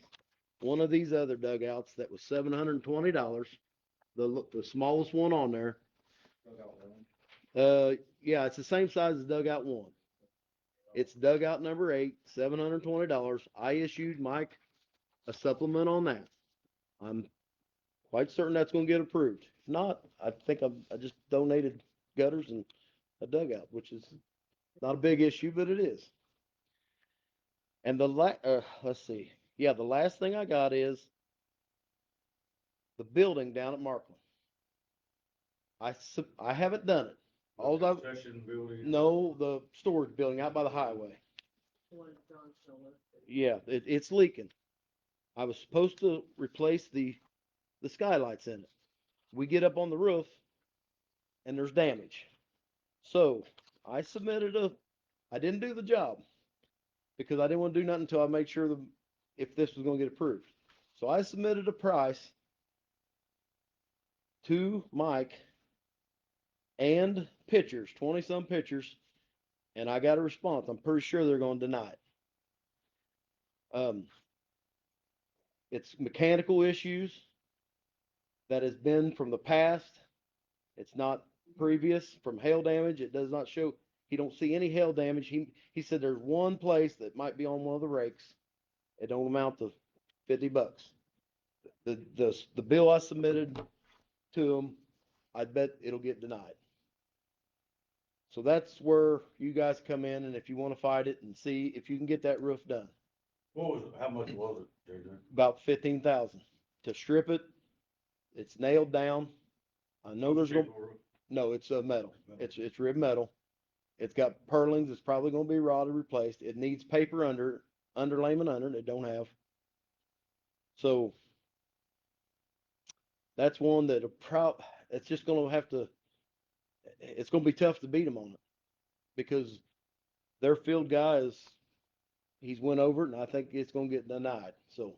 Speaker 7: one of these other dugouts that was $720. The smallest one on there. Yeah, it's the same size as dugout 1. It's dugout number 8, $720. I issued Mike a supplement on that. I'm quite certain that's going to get approved. If not, I think I just donated gutters and a dugout, which is not a big issue, but it is. And let's see. Yeah, the last thing I got is the building down at Markland. I haven't done it. All I've,
Speaker 1: Concession building.
Speaker 7: no, the storage building out by the highway.
Speaker 3: The one John still lives in.
Speaker 7: Yeah, it's leaking. I was supposed to replace the skylights in it. We get up on the roof and there's damage. So I didn't do the job because I didn't want to do nothing until I made sure if this was going to get approved. So I submitted a price to Mike and pictures, 20 some pictures, and I got a response. I'm pretty sure they're going to deny it. It's mechanical issues that has been from the past. It's not previous from hail damage. It does not show. He don't see any hail damage. He said there's one place that might be on one of the rakes. It don't amount to $50. The bill I submitted to him, I bet it'll get denied. So that's where you guys come in, and if you want to fight it and see if you can get that roof done.
Speaker 1: What was it? How much was it, JJ?
Speaker 7: About 15,000 to strip it. It's nailed down. I know there's going. No, it's metal. It's rib metal. It's got purlins. It's probably going to be rotted, replaced. It needs paper underlayment under it. It don't have. So that's one that it's just going to have to. It's going to be tough to beat them on it because their field guy he's went over it, and I think it's going to get denied. So,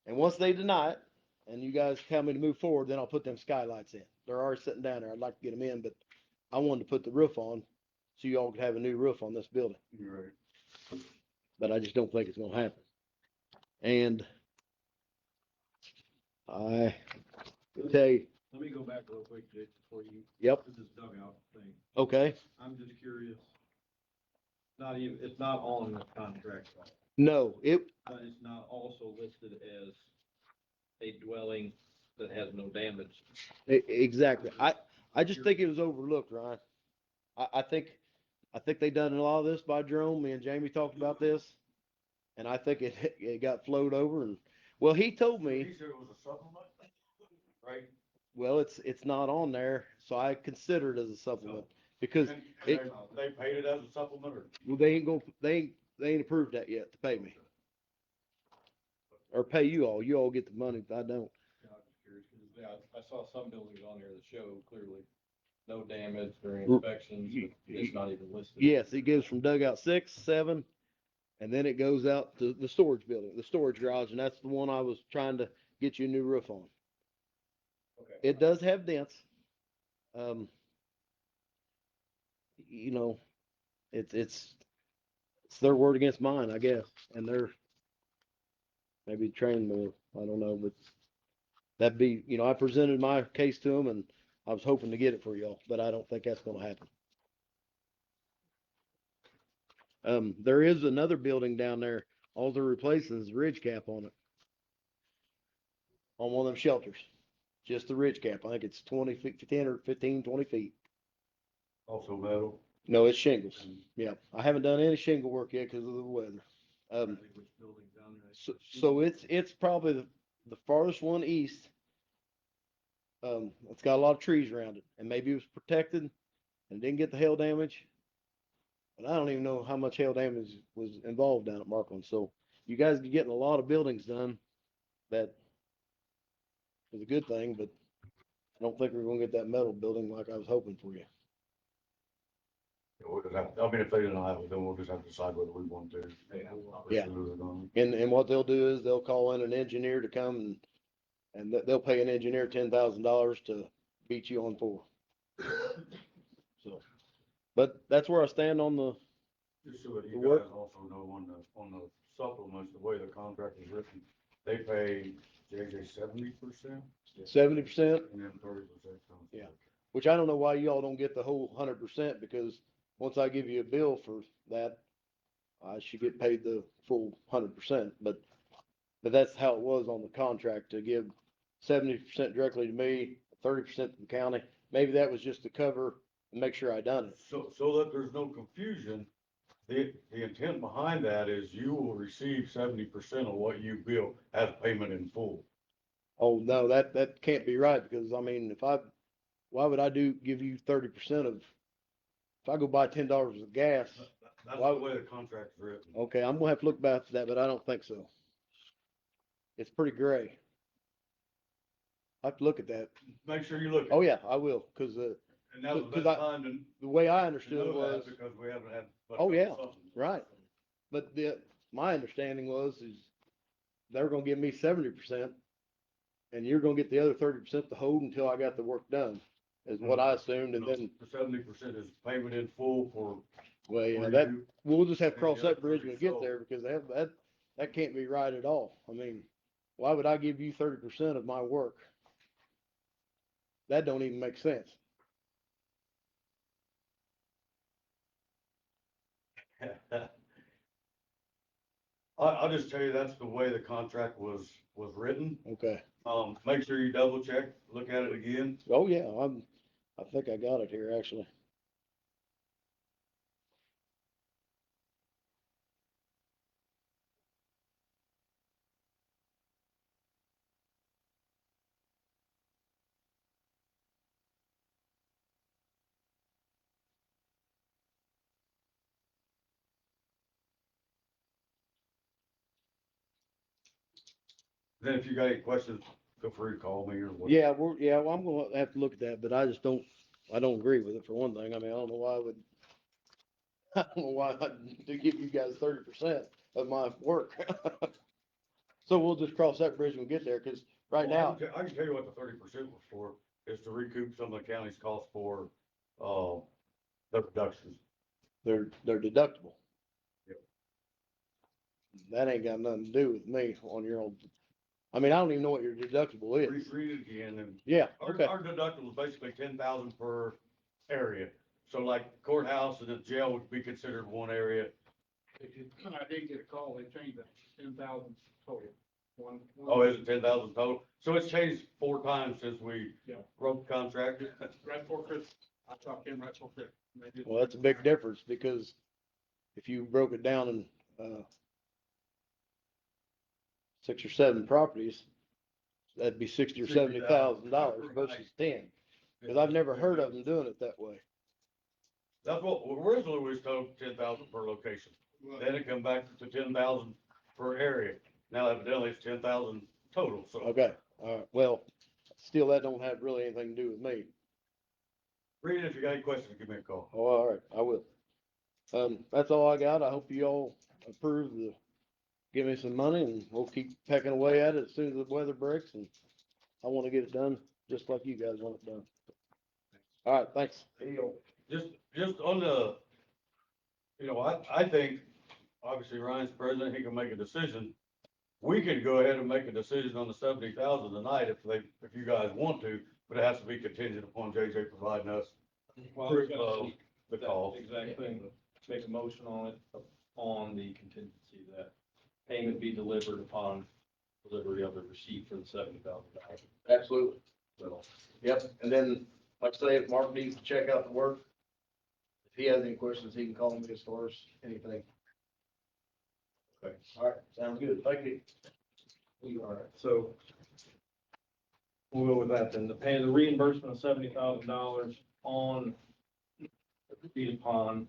Speaker 7: and once they deny it, and you guys tell me to move forward, then I'll put them skylights in. They're already sitting down there. I'd like to get them in, but I wanted to put the roof on so you all could have a new roof on this building.
Speaker 1: You're right.
Speaker 7: But I just don't think it's going to happen. And I tell you,
Speaker 5: Let me go back real quick, Jake, before you,
Speaker 7: yep,
Speaker 5: this dugout thing.
Speaker 7: okay.
Speaker 5: I'm just curious. It's not on the contract,
Speaker 7: No,
Speaker 5: but it's not also listed as a dwelling that has no damage.
Speaker 7: exactly. I just think it was overlooked, Ryan. I think they done a lot of this by Jerome. Me and Jamie talked about this, and I think it got flowed over. And well, he told me.
Speaker 1: He said it was a supplement, right?
Speaker 7: Well, it's not on there, so I consider it as a supplement because
Speaker 1: And
Speaker 7: it,
Speaker 1: they paid it as a supplement, or?
Speaker 7: well, they ain't approved that yet to pay me or pay you all. You all get the money, but I don't.
Speaker 5: Yeah, I'm just curious, because, yeah, I saw some buildings on here that show clearly no damage during inspections, but it's not even listed.
Speaker 7: Yes, it gives from dugout 6, 7, And then it goes out to the storage building, the storage garage, and that's the one I was trying to get you a new roof on.
Speaker 2: Okay.
Speaker 7: It does have dents. Um, you know, it's their word against mine, I guess, and they're maybe trained more. I don't know, but that'd be, I presented my case to them, and I was hoping to get it for y'all, but I don't think that's going to happen. There is another building down there. All they're replacing is the ridge cap on it, on one of them shelters. Just the ridge cap. I think it's 20 feet, 10 or 15, 20 feet.
Speaker 1: Also metal.
Speaker 7: No, it's shingles. Yeah, I haven't done any shingle work yet because of the weather. So it's probably the farthest one east. It's got a lot of trees around it, and maybe it was protected and didn't get the hail damage. But I don't even know how much hail damage was involved down at Markland. So you guys are getting a lot of buildings done. That is a good thing, but I don't think we're gonna get that metal building like I was hoping for you.
Speaker 1: We'll just have, I mean, if they didn't have it, then we'll just have to decide whether we want to.
Speaker 7: Yeah.
Speaker 1: pursue it or not.
Speaker 7: And what they'll do is they'll call in an engineer to come and they'll pay an engineer $10,000 to beat you on 4. So, but that's where I stand on the,
Speaker 1: Just so that
Speaker 7: The
Speaker 1: you
Speaker 7: work-
Speaker 1: guys also know on the supplements, the way the contract is written, they pay JJ 70%.
Speaker 7: 70%,
Speaker 1: And then 30%.
Speaker 7: Yeah. which I don't know why y'all don't get the whole 100%, because once I give you a bill for that, I should get paid the full 100%, but that's how it was on the contract, to give 70% directly to me, 30% to the county. Maybe that was just to cover and make sure I done it.
Speaker 1: So that there's no confusion, the intent behind that is you will receive 70% of what you bill as payment in full.
Speaker 7: Oh, no, that can't be right, because I mean, why would I give you 30% of, if I go buy $10 of gas,
Speaker 1: That's
Speaker 7: Why
Speaker 1: the
Speaker 7: would-
Speaker 1: way the contract's written.
Speaker 7: okay, I'm gonna have to look back to that, but I don't think so. It's pretty gray. I have to look at that.
Speaker 1: Make sure you look. at
Speaker 7: Oh,
Speaker 1: it.
Speaker 7: yeah, I will, because
Speaker 1: And that was the
Speaker 7: 'cause
Speaker 1: best time
Speaker 7: the way I
Speaker 1: to
Speaker 7: understood it
Speaker 1: know that
Speaker 7: was,
Speaker 1: because we haven't had. much
Speaker 7: Oh, yeah,
Speaker 1: something.
Speaker 7: right. But my understanding was, is they're gonna give me 70%, and you're gonna get the other 30% to hold until I got the work done, is what I assumed, and
Speaker 1: No,
Speaker 7: then,
Speaker 1: the 70% is payment in full for.
Speaker 7: well, yeah,
Speaker 1: for
Speaker 7: that,
Speaker 1: you.
Speaker 7: we'll just have to
Speaker 1: and
Speaker 7: cross
Speaker 1: the
Speaker 7: that
Speaker 1: other
Speaker 7: bridge when we get
Speaker 1: 30
Speaker 7: there, because that can't be right at all. I mean, why would I give you 30% of my work? That don't even make sense.
Speaker 1: I'll just tell you, that's the way the contract was written.
Speaker 7: Okay.
Speaker 1: Make sure you double check, look at it again.
Speaker 7: Oh, yeah, I think I got it here, actually.
Speaker 1: Then if you got any questions, feel free to call me or what.
Speaker 7: Yeah, well, I'm gonna have to look at that, but I don't agree with it, for one thing. I mean, I don't know why I would, I don't know why I'd to give you guys 30% of my work. So we'll just cross that bridge when we get there, because right
Speaker 1: Well,
Speaker 7: now,
Speaker 1: I can tell you what the 30% was for, is to recoup some of the county's costs for, the reductions.
Speaker 7: they're deductible.
Speaker 1: Yep.
Speaker 7: That ain't got nothing to do with me on your own. I mean, I don't even know what your deductible is.
Speaker 1: Read it again, and
Speaker 7: Yeah,
Speaker 1: our,
Speaker 7: okay,
Speaker 1: our deductible is basically 10,000 per area. So like courthouse and the jail would be considered one area.
Speaker 6: I did get a call, they changed that, 10,000 total.
Speaker 1: Oh, is it 10,000 total? So it's changed 4 times since we
Speaker 6: Yeah.
Speaker 1: wrote the contract.
Speaker 6: Right before Christmas, I talked to him right before Christmas.
Speaker 7: well, that's a big difference, because if you broke it down in, 6 or 7 properties, that'd be 60 or $70,000 versus 10. Because I've never heard of them doing it that way.
Speaker 1: That's what, originally we was told 10,000 per location. Then it come back to 10,000 per area. Now evidently it's 10,000 total, so.
Speaker 7: Okay, all right, well, still, that don't have really anything to do with me.
Speaker 1: Read it, if you got any questions, give me a call.
Speaker 7: Oh, all right, I will. That's all I got. I hope you all approve the, give me some money and we'll keep pecking away at it as soon as the weather breaks, and I wanna get it done, just like you guys want it done. All right, thanks.
Speaker 1: Just on the, I think, obviously Ryan's president, he can make a decision. We could go ahead and make a decision on the 70,000 tonight if you guys want to, but it has to be contingent upon JJ providing us
Speaker 5: Well,
Speaker 1: proof
Speaker 5: we're gonna
Speaker 1: of
Speaker 5: see
Speaker 1: the
Speaker 5: that
Speaker 1: cost.
Speaker 5: exact thing, make a motion on it, on the contingency that payment be delivered upon delivery of the receipt for the $70,000.
Speaker 7: Absolutely. So, yep, and then, like I say, if Mark needs to check out the work, if he has any questions, he can call me as far as anything. Okay, all right, sounds good, thank you.
Speaker 5: All right, so we'll go with that then. The pay the reimbursement of $70,000 on agreed upon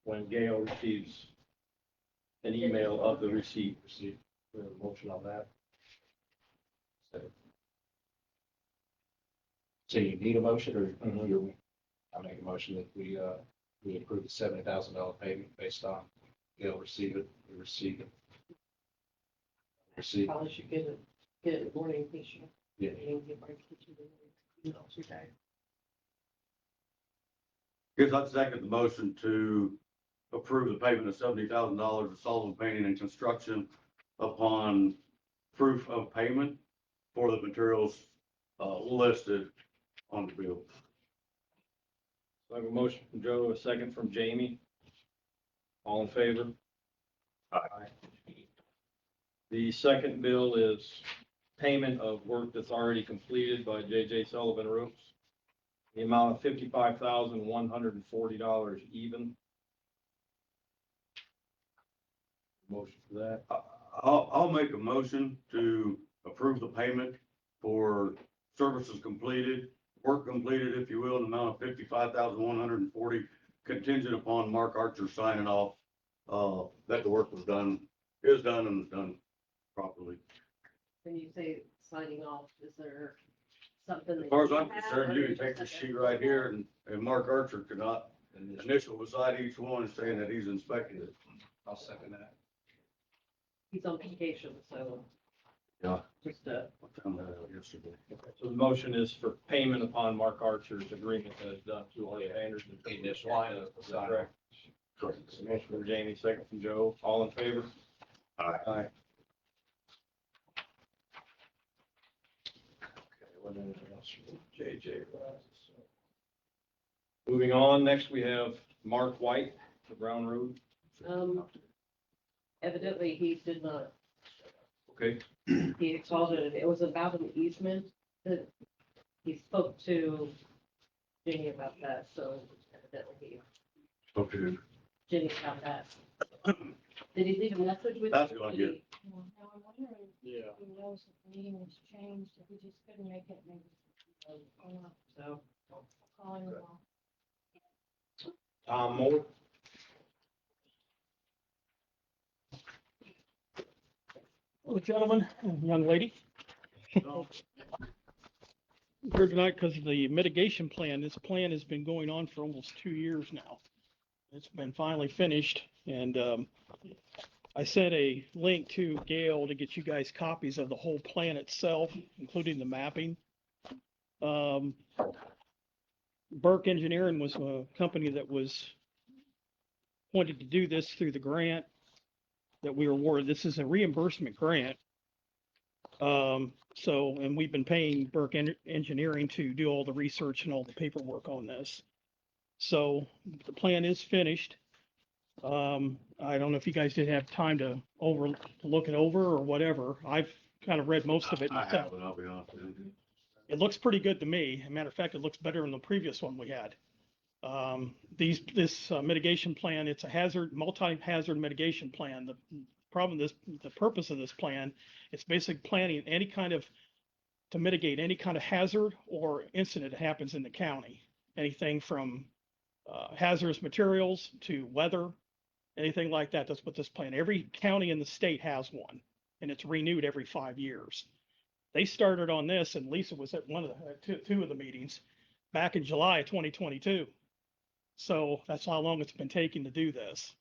Speaker 5: when Gail receives an email of the receipt. We have a motion on that.
Speaker 4: So you need a motion or
Speaker 5: Mhm.
Speaker 4: you, I make a motion that we approve the $70,000 payment based on Gail receive it, we receive it. Receive,
Speaker 3: Probably should get it in the morning, be sure.
Speaker 4: yeah.
Speaker 1: Guess I'd second the motion to approve the payment of $70,000 to Sullivan Painting and Construction upon proof of payment for the materials, listed on the bill.
Speaker 5: So I have a motion from Joe, a second from Jamie. All in favor? Aye. The second bill is payment of work that's already completed by J.J. Sullivan Roofs. The amount of $55,140 even. Motion for that.
Speaker 1: I'll make a motion to approve the payment for services completed, work completed, if you will, in the amount of $55,140, contingent upon Mark Archer signing off, that the work is done and is done properly.
Speaker 3: When you say signing off, is there something?
Speaker 1: As
Speaker 3: that
Speaker 1: far as
Speaker 3: you
Speaker 1: I'm
Speaker 3: have,
Speaker 1: concerned,
Speaker 3: or
Speaker 1: you
Speaker 3: is
Speaker 1: can
Speaker 3: it
Speaker 1: take the
Speaker 3: just
Speaker 1: sheet
Speaker 3: like a-
Speaker 1: right here and Mark Archer could not initial beside each one and saying that he's inspected it.
Speaker 4: I'll second that.
Speaker 3: He's on vacation, so.
Speaker 1: Yeah.
Speaker 3: Just,
Speaker 1: I found that out yesterday.
Speaker 5: So the motion is for payment upon Mark Archer's agreement that is done to all the Anderson.
Speaker 4: The initial line of
Speaker 5: Is that correct?
Speaker 1: Correct.
Speaker 5: Motion from Jamie, second from Joe. All in favor?
Speaker 1: Aye.
Speaker 5: Aye. Okay, what anything else from JJ? Moving on, next we have Mark White, the Brown Road.
Speaker 3: evidently he did not,
Speaker 5: Okay,
Speaker 3: he called it was about an easement that he spoke to Jenny about that, so evidently
Speaker 1: Okay.
Speaker 3: Jenny got that. Did he leave a message with?
Speaker 1: That's
Speaker 3: you?
Speaker 1: gonna
Speaker 3: Did
Speaker 1: get-
Speaker 3: he-
Speaker 8: Now, I'm wondering
Speaker 6: Yeah.
Speaker 8: if he knows that the meeting was changed, if we just couldn't make it, maybe, or not,
Speaker 3: So,
Speaker 8: calling him off.
Speaker 5: Tom Moore.
Speaker 9: Well, gentlemen, and young lady. Here tonight because of the mitigation plan. This plan has been going on for almost 2 years now. It's been finally finished, and I sent a link to Gail to get you guys copies of the whole plan itself, including the mapping. Burke Engineering was a company that was wanted to do this through the grant that we were awarded. This is a reimbursement grant. And we've been paying Burke Engineering to do all the research and all the paperwork on this. So the plan is finished. I don't know if you guys did have time to look it over or whatever. I've kind of read most of it
Speaker 1: I
Speaker 9: myself.
Speaker 1: haven't, I'll be honest with you.
Speaker 9: It looks pretty good to me. As a matter of fact, it looks better than the previous one we had. This mitigation plan, it's a multi-hazard mitigation plan. The purpose of this plan, it's basically planning to mitigate any kind of hazard or incident that happens in the county. Anything from hazardous materials to weather, anything like that. That's what this plan, every county in the state has one, and it's renewed every 5 years. They started on this, and Lisa was at one of the two of the meetings back in July of 2022. So that's how long it's been taking to do this.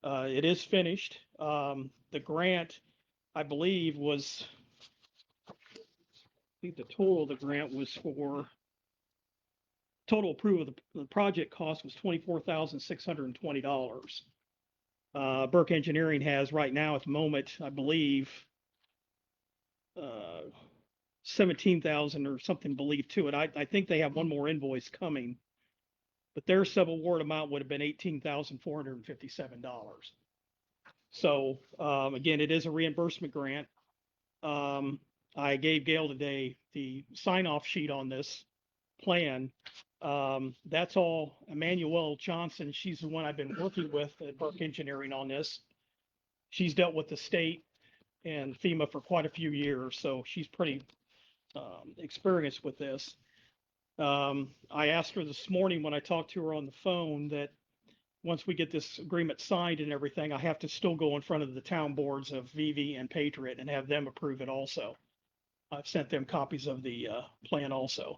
Speaker 9: It is finished. The grant, I believe, was, I think the total of the grant was for, total approval of the project cost was $24,620. Burke Engineering has right now at the moment, I believe, 17,000 or something believed to it. I think they have one more invoice coming, but their sub-award amount would have been $18,457. So, again, it is a reimbursement grant. I gave Gail today the sign-off sheet on this plan. That's all Emmanuel Johnson. She's the one I've been working with at Burke Engineering on this. She's dealt with the state and FEMA for quite a few years, so she's pretty experienced with this. I asked her this morning when I talked to her on the phone that once we get this agreement signed and everything, I have to still go in front of the town boards of Vivi and Patriot and have them approve it also. I've sent them copies of the plan also.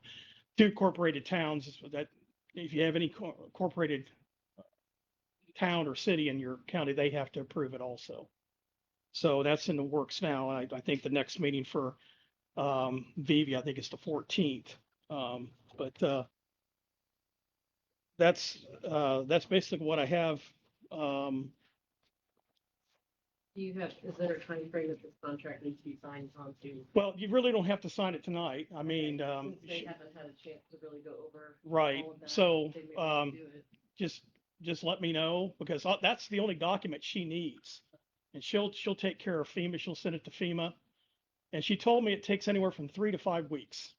Speaker 9: 2 incorporated towns that if you have any incorporated town or city in your county, they have to approve it also. So that's in the works now. I think the next meeting for Vivi, I think it's the 14th. That's basically what I have.
Speaker 3: Is there a time frame that this contract needs to be signed on to?
Speaker 9: Well, you really don't have to sign it tonight. I mean,
Speaker 3: Since they haven't had a chance to really go over.
Speaker 9: right.
Speaker 3: all of that,
Speaker 9: So,
Speaker 3: they may want to do it.
Speaker 9: just let me know because that's the only document she needs. And she'll take care of FEMA. She'll send it to FEMA. And she told me it takes anywhere from 3 to 5 weeks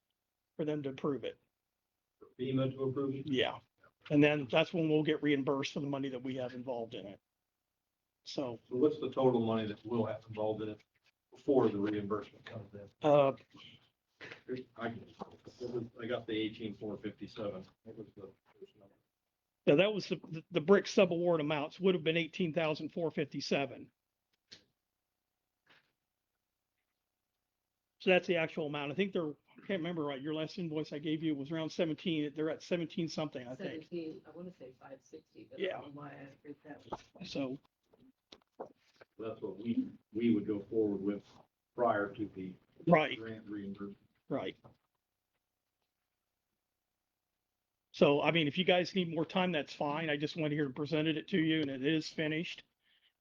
Speaker 9: for them to approve it.
Speaker 5: FEMA to approve it?
Speaker 9: Yeah. And then that's when we'll get reimbursed for the money that we have involved in it. So,
Speaker 5: So what's the total money that we'll have involved in it before the reimbursement comes in? I got the 18,457. What was the first number?
Speaker 9: yeah, that was the brick sub-award amounts would have been 18,457. So that's the actual amount. I think I can't remember right. Your last invoice I gave you was around 17. They're at 17 something, I think.
Speaker 3: 17, I want to say 560, but I
Speaker 9: Yeah.
Speaker 3: don't know why I agreed that was.
Speaker 9: So,
Speaker 5: That's what we would go forward with prior to the
Speaker 9: right,
Speaker 5: grant reimbursement.
Speaker 9: right. So, I mean, if you guys need more time, that's fine. I just went here and presented it to you and it is finished.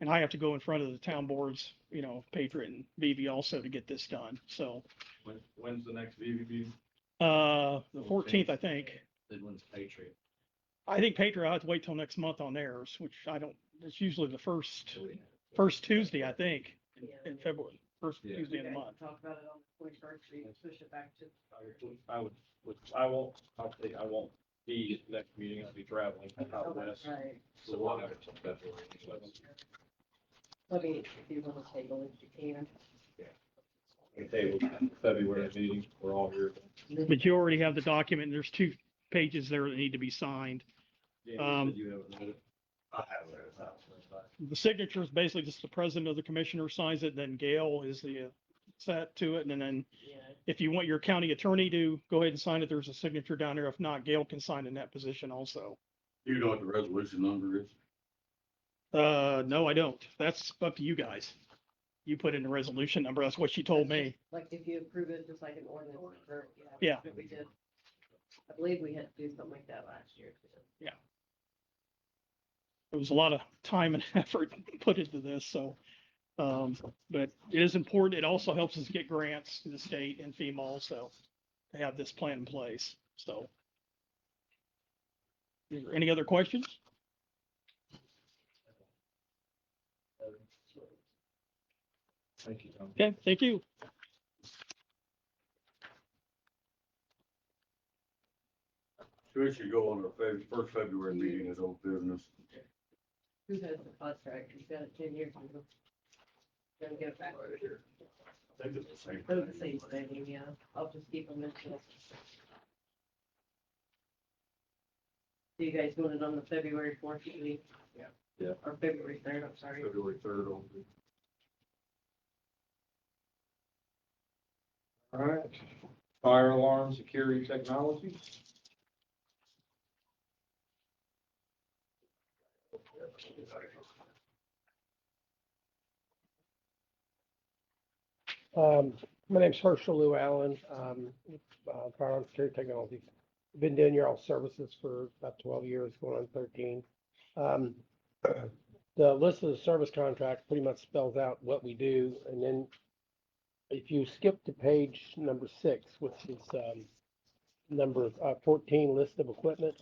Speaker 9: And I have to go in front of the town boards, Patriot and Vivi also to get this done. So,
Speaker 5: When's the next VVB?
Speaker 9: the 14th, I think.
Speaker 4: Then when's Patriot?
Speaker 9: I think Patriot, I have to wait till next month on theirs, which it's usually the first
Speaker 4: So we-
Speaker 9: Tuesday, I think, in February, first
Speaker 4: Yeah.
Speaker 9: Tuesday of the
Speaker 3: Okay,
Speaker 9: month.
Speaker 3: Talk about it on the 21st, so you can push it back to.
Speaker 5: I won't be at the next meeting. I'll be traveling out west.
Speaker 3: Right.
Speaker 4: So we'll have it till February.
Speaker 3: Let me, if you want to table it, you can.
Speaker 5: Okay, February meeting, we're all here.
Speaker 9: But you already have the document. There's 2 pages there that need to be signed.
Speaker 5: Jamie, you
Speaker 9: Um,
Speaker 5: said you haven't read it.
Speaker 2: I have it.
Speaker 9: The signature is basically just the president of the commissioner signs it, then Gail is the set to it. And then
Speaker 3: Yeah.
Speaker 9: if you want your county attorney to go ahead and sign it, there's a signature down there. If not, Gail can sign in that position also.
Speaker 1: You know what the resolution number is?
Speaker 9: No, I don't. That's up to you guys. You put in the resolution number. That's what she told me.
Speaker 3: Like if you approve it, just like an ordinance, or,
Speaker 9: Yeah.
Speaker 3: that we did. I believe we had to do something like that last year. too.
Speaker 9: There was a lot of time and effort put into this, so. But it is important. It also helps us get grants to the state and FEMA also to have this plan in place, so. Is there any other questions?
Speaker 5: Thank you, Tom.
Speaker 9: Okay, thank you.
Speaker 1: So it should go on our first February meeting as old business.
Speaker 3: Who has the contract? He's got it 10 years ago. Then get it back.
Speaker 1: I think it's the same.
Speaker 3: They're the same thing, yeah. I'll just keep them in. So you guys want it on the February 4th meeting?
Speaker 5: Yeah.
Speaker 3: Or February 3rd, I'm sorry.
Speaker 5: February 3rd. All right. Fire alarm security technology.
Speaker 10: My name's Herschel Lou Allen, Firearms Security Technologies. Been doing your all services for about 12 years, going on 13. Um, The list of the service contract pretty much spells out what we do, and then if you skip to page number 6, which is number 14, list of equipment,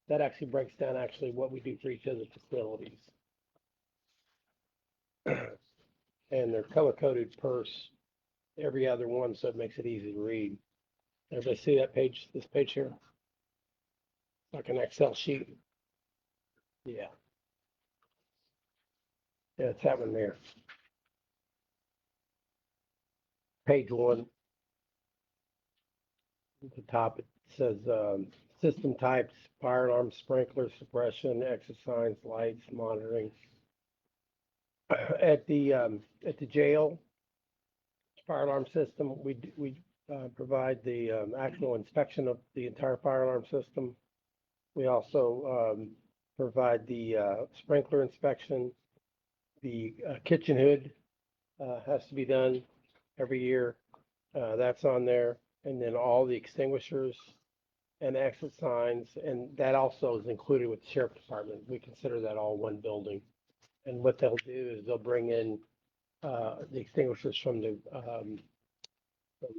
Speaker 10: that actually breaks down actually what we do for each of the facilities. And they're color-coded per every other one, so it makes it easy to read. Everybody see that page, this page here? Like an Excel sheet? Yeah. Yeah, it's that one there. Page 1. At the top, it says, system types, fire alarm, sprinkler, suppression, exit signs, lights, monitoring. At the jail, fire alarm system, we provide the actual inspection of the entire fire alarm system. We also provide the sprinkler inspection. The kitchen hood has to be done every year. That's on there. And then all the extinguishers and exit signs, and that also is included with the sheriff department. We consider that all one building. And what they'll do is they'll bring in the extinguishers from from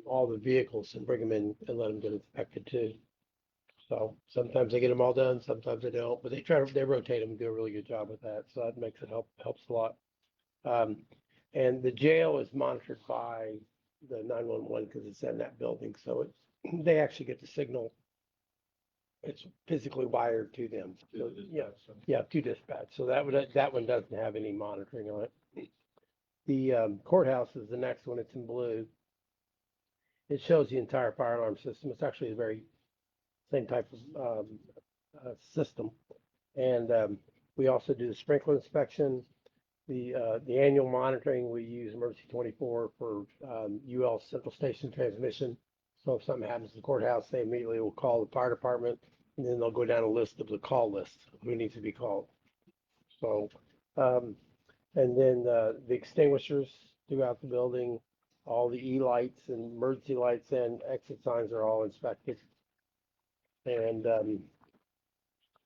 Speaker 10: all the vehicles and bring them in and let them get inspected too. So sometimes they get them all done, sometimes they don't, but they rotate them and do a really good job with that. So that makes it helps a lot. And the jail is monitored by the 911 because it's in that building. So they actually get the signal. It's physically wired to them. So, yeah, to dispatch. So that one doesn't have any monitoring on it. The courthouse is the next one. It's in blue. It shows the entire fire alarm system. It's actually the very same type of system. And we also do the sprinkler inspection. The annual monitoring, we use Emergency 24 for UL Central Station transmission. So if something happens to the courthouse, they immediately will call the fire department, and then they'll go down a list of the call list of who needs to be called. So, and then the extinguishers throughout the building, all the E-lights and emergency lights and exit signs are all inspected. And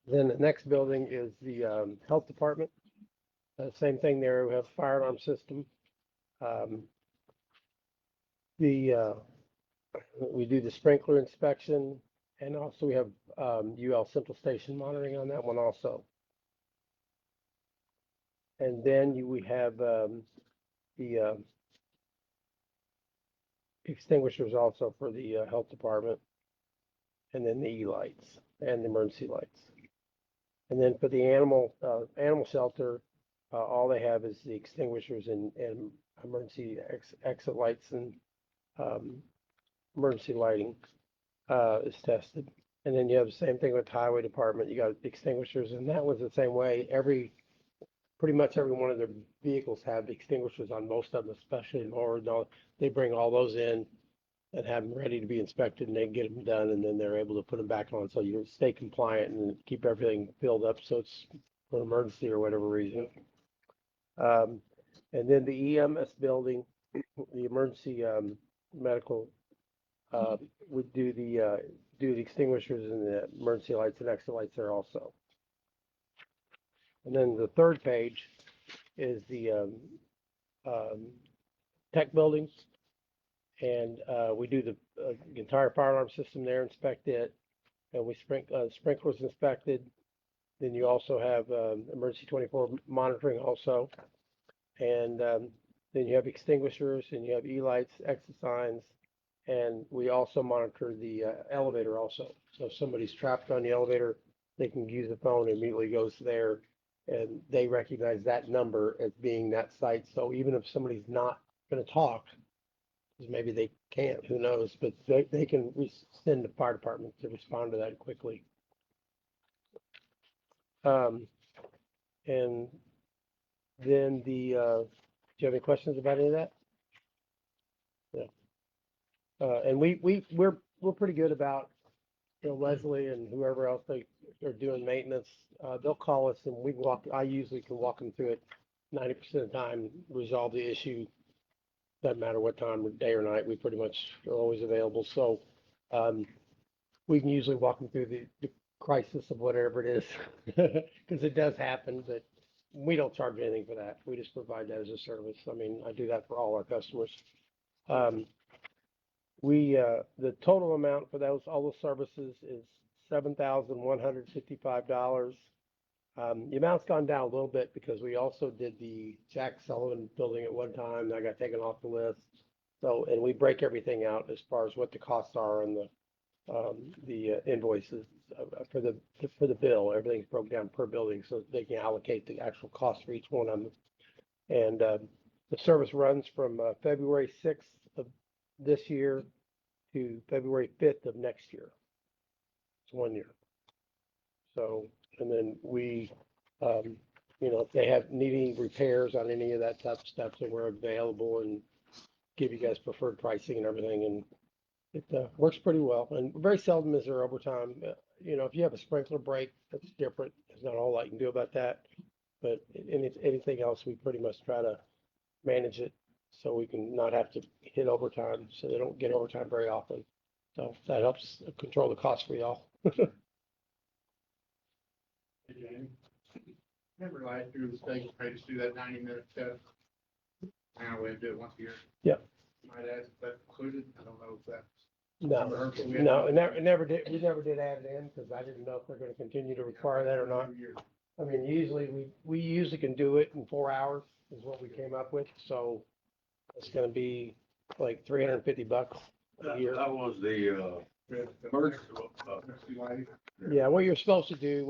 Speaker 10: then the next building is the health department. Same thing there. We have a fire alarm system. We do the sprinkler inspection, and also we have UL Central Station monitoring on that one also. And then we have the extinguishers also for the health department, and then the E-lights and the emergency lights. And then for the animal shelter, all they have is the extinguishers and emergency exit lights and emergency lighting is tested. And then you have the same thing with the highway department. You got extinguishers, and that was the same way. Pretty much every one of their vehicles have extinguishers on most of them, especially in Oregon. They bring all those in and have them ready to be inspected, and they get them done, and then they're able to put them back on. So you stay compliant and keep everything filled up so it's for an emergency or whatever reason. And then the EMS building, the emergency medical, would do the extinguishers and the emergency lights and exit lights there also. And then the third page is the tech buildings, and we do the entire fire alarm system there, inspect it, and we sprinklers inspected. Then you also have emergency 24 monitoring also. And then you have extinguishers, and you have E-lights, exit signs, and we also monitor the elevator also. So if somebody's trapped on the elevator, they can use the phone and immediately goes there, and they recognize that number as being that site. So even if somebody's not going to talk, because maybe they can't, who knows, but they can send the fire department to respond to that quickly. And then do you have any questions about any of that? Yeah. And we're pretty good about, Leslie and whoever else they are doing maintenance. They'll call us and I usually can walk them through it 90% of the time, resolve the issue doesn't matter what time of day or night, we pretty much are always available. So, we can usually walk them through the crisis of whatever it is. Cause it does happen, but we don't charge anything for that. We just provide that as a service. I mean, I do that for all our customers. The total amount for those, all the services is $7,155. The amount's gone down a little bit because we also did the Jack Sullivan building at one time. That got taken off the list. So, and we break everything out as far as what the costs are and the invoices for the bill. Everything's broken down per building so they can allocate the actual cost for each one of them. And the service runs from February 6th of this year to February 5th of next year. It's 1 year. So, and then we, if they have needing repairs on any of that type of stuff, then we're available and give you guys preferred pricing and everything. And it works pretty well. And very seldom is there overtime. If you have a sprinkler break, that's different. There's not a whole lot you can do about that. But anything else, we pretty much try to manage it so we can not have to hit overtime, so they don't get overtime very often. So that helps control the cost for y'all.
Speaker 11: Remember last year, the state paid us to do that 90-minute test? Now we have to do it once a year.
Speaker 10: Yeah.
Speaker 11: Might ask if that's included. I don't know if that's.
Speaker 10: No, it never did. We never did add it in because I didn't know if they're going to continue to require that or not. I mean, we usually can do it in 4 hours is what we came up with. So it's going to be like $350 a year.
Speaker 1: That was the,
Speaker 10: Yeah, what you're supposed to do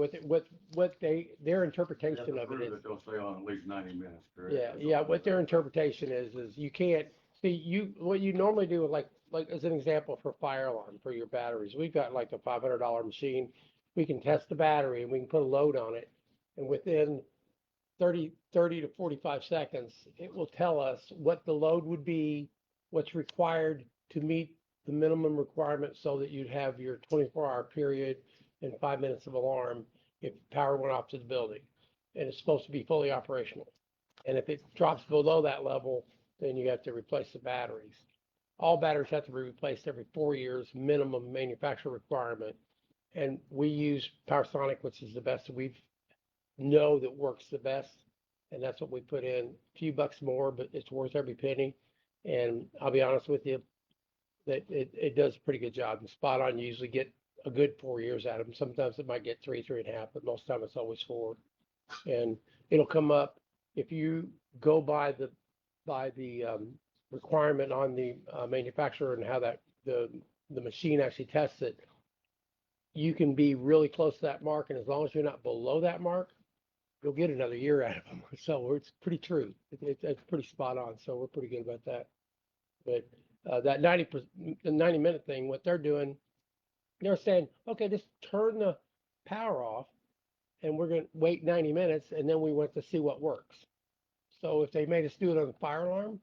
Speaker 10: their interpretation of it is.
Speaker 1: They'll stay on at least 90 minutes, correct?
Speaker 10: Yeah, what their interpretation is you can't, see, what you normally do with like as an example for fire alarm for your batteries, we've got like a $500 machine. We can test the battery and we can put a load on it. And within 30 to 45 seconds, it will tell us what the load would be, what's required to meet the minimum requirement so that you'd have your 24-hour period and 5 minutes of alarm if power went off to the building. And it's supposed to be fully operational. And if it drops below that level, then you have to replace the batteries. All batteries have to be replaced every 4 years, minimum manufacturer requirement. And we use PowerSonic, which is the best we know that works the best. And that's what we put in. A few bucks more, but it's worth every penny. And I'll be honest with you, that it does a pretty good job. And Spot On, you usually get a good 4 years out of them. Sometimes it might get 3.5, but most of the time it's always 4. And it'll come up if you go by the requirement on the manufacturer and how that the machine actually tests it. You can be really close to that mark, and as long as you're not below that mark, you'll get another year out of them. So it's pretty true. It's pretty spot on. So we're pretty good about that. But that 90-minute thing, what they're doing, they're saying, okay, just turn the power off, and we're going to wait 90 minutes, and then we want to see what works. So if they made us do it on the fire alarm,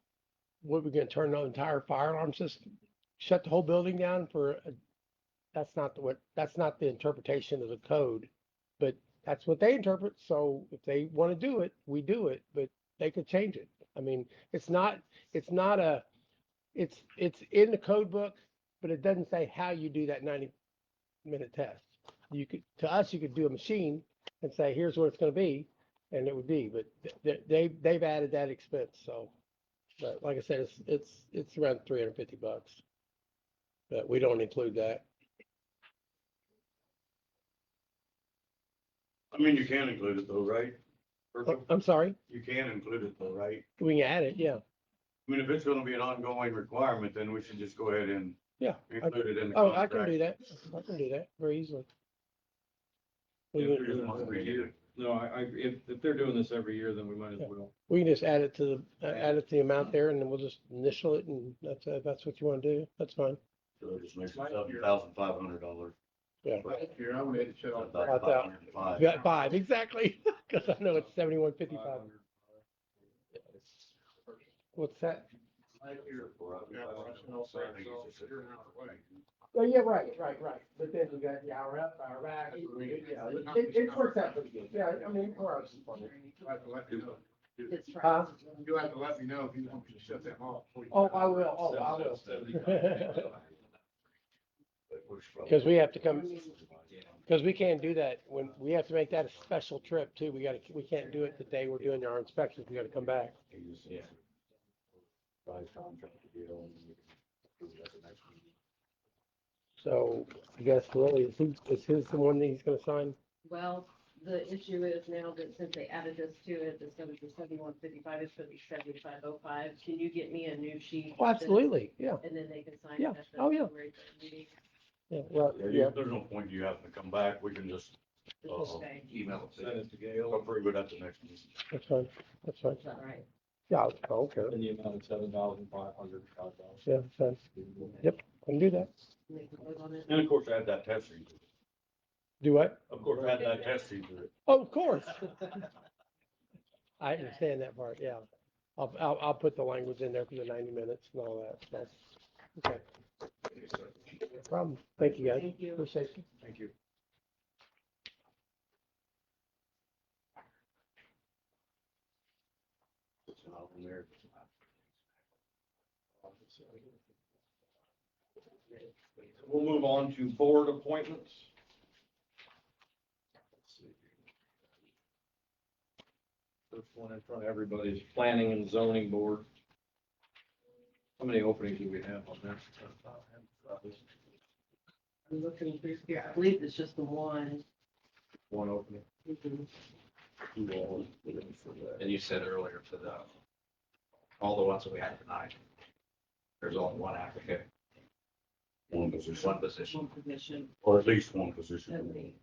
Speaker 10: what we're going to turn the entire fire alarm system, shut the whole building down that's not the interpretation of the code, but that's what they interpret. So if they want to do it, we do it, but they could change it. I mean, it's in the code book, but it doesn't say how you do that 90-minute test. You could do a machine and say, here's what it's going to be, and it would be, but they've added that expense. So, but like I said, it's around $350, but we don't include that.
Speaker 1: I mean, you can include it though, right?
Speaker 10: I'm sorry,
Speaker 1: You can include it though, right?
Speaker 10: we can add it, yeah.
Speaker 1: I mean, if it's gonna be an ongoing requirement, then we should just go ahead and
Speaker 10: Yeah.
Speaker 1: include it in the
Speaker 10: Oh,
Speaker 1: contract.
Speaker 10: I can do that. I can do that very easily. We
Speaker 1: If
Speaker 10: can-
Speaker 1: there's one we do.
Speaker 5: No, if they're doing this every year, then we might as
Speaker 10: Yeah.
Speaker 5: well.
Speaker 10: We can just add it to the amount there, and then we'll just initial it, and that's what you want to do. That's fine.
Speaker 1: So it just makes it $7,500.
Speaker 10: Yeah.
Speaker 11: Last year, I went ahead and shut off.
Speaker 1: About $505.
Speaker 10: You got 5, exactly, because I know it's 7155. What's that?
Speaker 11: Last year, yeah, I shut off there, so you're an hour away.
Speaker 10: Oh, yeah, right. But then we got the hour up, hour back. Yeah, it works out pretty good. Yeah, I mean, 4 hours is fun.
Speaker 11: I have to let you know.
Speaker 3: It's
Speaker 10: Huh?
Speaker 3: Friday.
Speaker 11: You'll have to let me know if you want me to shut them off. before you-
Speaker 10: Oh, I will, Because we have to come, because we can't do that when, we have to make that a special trip too. We can't do it the day we're doing our inspections. We gotta come back.
Speaker 4: Yeah.
Speaker 10: So I guess really, is his the one that he's gonna sign?
Speaker 3: Well, the issue is now that since they added this to it, instead of the 7155, it's gonna be 7505. Can you get me a new sheet?
Speaker 10: Oh, absolutely, yeah,
Speaker 3: And then they can sign
Speaker 10: Yeah.
Speaker 3: it at the
Speaker 10: Oh, yeah.
Speaker 3: February 3rd meeting?
Speaker 10: yeah, well,
Speaker 1: Yeah,
Speaker 10: yeah,
Speaker 1: there's no point you having to come back. We can just
Speaker 3: Okay,
Speaker 4: Email it to
Speaker 2: Send
Speaker 4: you.
Speaker 2: it to Gail
Speaker 1: approve it at the next meeting.
Speaker 10: that's fine, that's fine.
Speaker 3: is that right?
Speaker 10: Yeah, okay,
Speaker 2: in the amount of $7,500.
Speaker 10: yeah, that's fine. Yep, I can do that.
Speaker 3: And they can vote on it?
Speaker 1: And of course, add that testing. to it.
Speaker 10: Do what?
Speaker 1: Of course, add that testing to it.
Speaker 10: Oh, of course. I understand that part, yeah. I'll put the language in there for the 90 minutes and all that stuff. Okay. No problem. Thank you, guys.
Speaker 3: Thank you.
Speaker 10: Appreciate you.
Speaker 5: Thank you.
Speaker 1: It's not on there.
Speaker 5: We'll move on to board appointments. First one in front of everybody is planning and zoning board. How many openings do we have on there?
Speaker 3: I'm looking through here. I believe it's just the one.
Speaker 5: One opening.
Speaker 3: Mhm.
Speaker 4: And you said earlier to all the ones that we had tonight, there's only one applicant,
Speaker 1: One position,
Speaker 4: one position.
Speaker 3: One position.
Speaker 1: or at least one
Speaker 3: At
Speaker 1: position.
Speaker 3: least.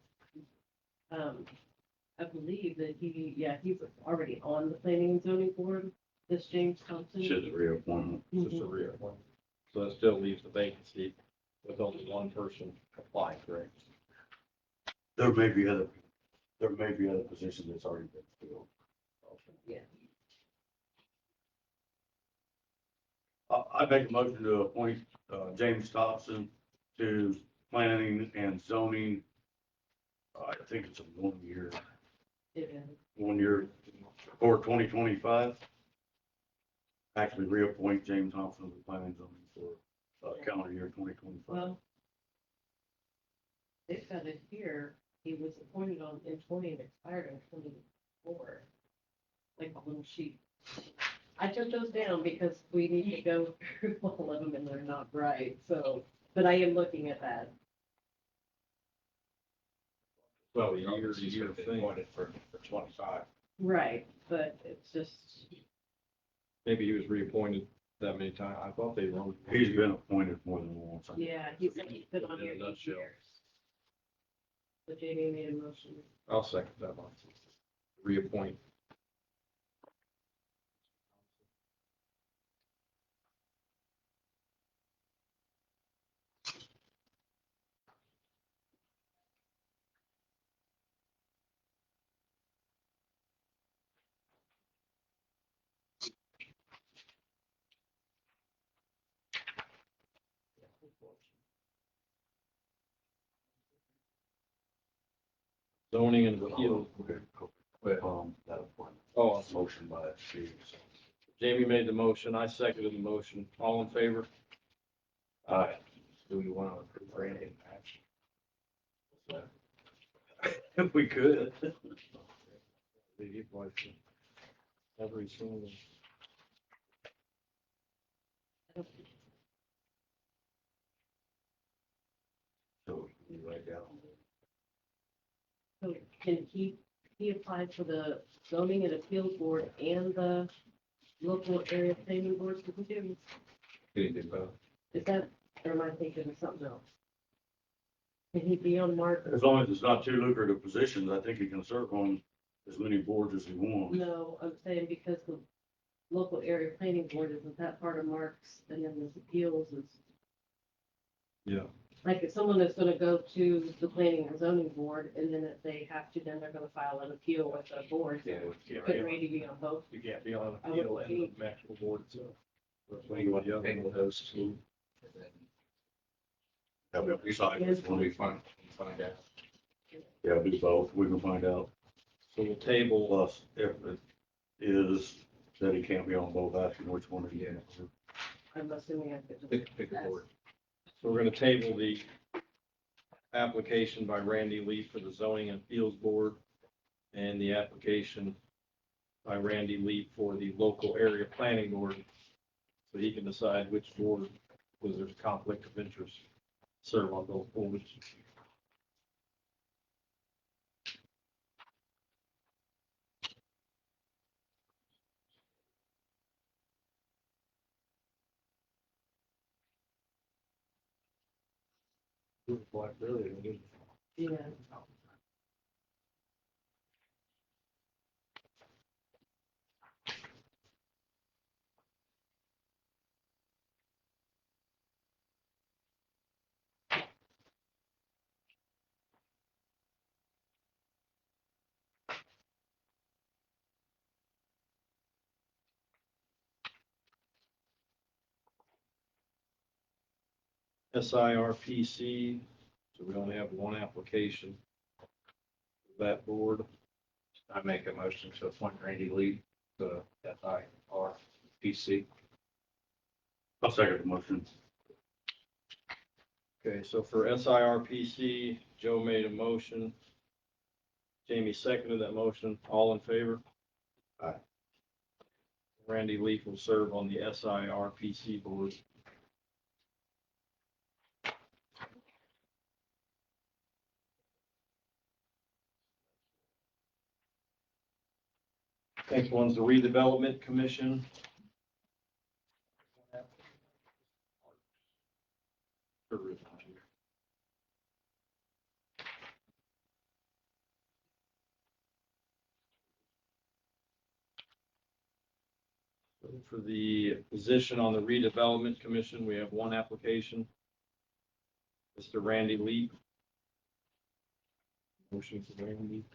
Speaker 3: I believe that he's already on the planning and zoning board, this James Thompson.
Speaker 1: Should reappointment.
Speaker 5: Just a reappointment. So that still leaves the vacancy with only one person applying, correct?
Speaker 1: There may be other positions that's already been filled.
Speaker 3: Yeah.
Speaker 1: I make a motion to appoint, James Thompson to planning and zoning. I think it's a 1 year,
Speaker 3: It is.
Speaker 1: 1 year for 2025. Actually reappoint James Thompson to planning and zoning for, calendar year 2025.
Speaker 3: Well, they've got it here. He was appointed in 20 and expired in 24. Like a little sheet. I took those down because we need to go through all of them and they're not right. So, but I am looking at that.
Speaker 5: Well,
Speaker 4: The years he's
Speaker 5: year
Speaker 4: been
Speaker 5: thing.
Speaker 4: appointed for 25.
Speaker 3: Right, but it's just,
Speaker 5: Maybe he was reappointed that many times. I thought they were.
Speaker 1: He's been appointed more than once.
Speaker 3: yeah, he's been on
Speaker 5: In a
Speaker 3: here 8
Speaker 5: nutshell.
Speaker 3: years. So Jamie made a motion.
Speaker 5: I'll second that one. Reappoint. Zoning and appeals.
Speaker 1: Okay, cool. That appointment.
Speaker 5: Oh,
Speaker 1: Motion by Steve.
Speaker 5: Jamie made the motion. I seconded the motion. All in favor?
Speaker 4: Aye. Do we want to approve Randy and Patch?
Speaker 1: If we could.
Speaker 5: Every single.
Speaker 1: So you write down.
Speaker 3: So can he applied for the zoning and appeals board and the local area planning board to do?
Speaker 4: Did he do both?
Speaker 3: Is that, or am I thinking of something else? Can he be on Mark?
Speaker 1: As long as it's not too lucrative positions, I think he can serve on as many boards as he wants.
Speaker 3: No, I'm saying because the local area planning board isn't that part of Mark's, and then this appeals is.
Speaker 5: Yeah.
Speaker 3: Like if someone is gonna go to the planning and zoning board, and then if they have to, then they're gonna file an appeal with the board. Could Randy be on both?
Speaker 5: You can't be on
Speaker 3: I would
Speaker 5: appeal and the
Speaker 3: think-
Speaker 5: actual board itself.
Speaker 4: What do you want to table those two? And then
Speaker 1: Yeah, we'll decide which
Speaker 4: when
Speaker 1: one
Speaker 4: we
Speaker 1: we
Speaker 4: find out.
Speaker 1: Yeah, do both. We can find out.
Speaker 5: So we'll table,
Speaker 1: Plus, if is that he can't be on both, asking which one he is.
Speaker 3: I'm assuming I could
Speaker 4: Pick a board.
Speaker 5: So we're gonna table the application by Randy Lee for the zoning and appeals board and the application by Randy Lee for the local area planning board. So he can decide which board was there's conflict of interest, serve on those boards.
Speaker 3: Yeah.
Speaker 5: SIRPC, so we only have one application for that board.
Speaker 4: I make a motion to appoint Randy Lee to FIRPC.
Speaker 1: I'll second the motion.
Speaker 5: Okay, so for SIRPC, Joe made a motion. Jamie seconded that motion. All in favor?
Speaker 1: Aye.
Speaker 5: Randy Leaf will serve on the SIRPC board. Next one's the redevelopment commission. For the position on the redevelopment commission, we have one application. Mr. Randy Leap. Motion for Randy Leap.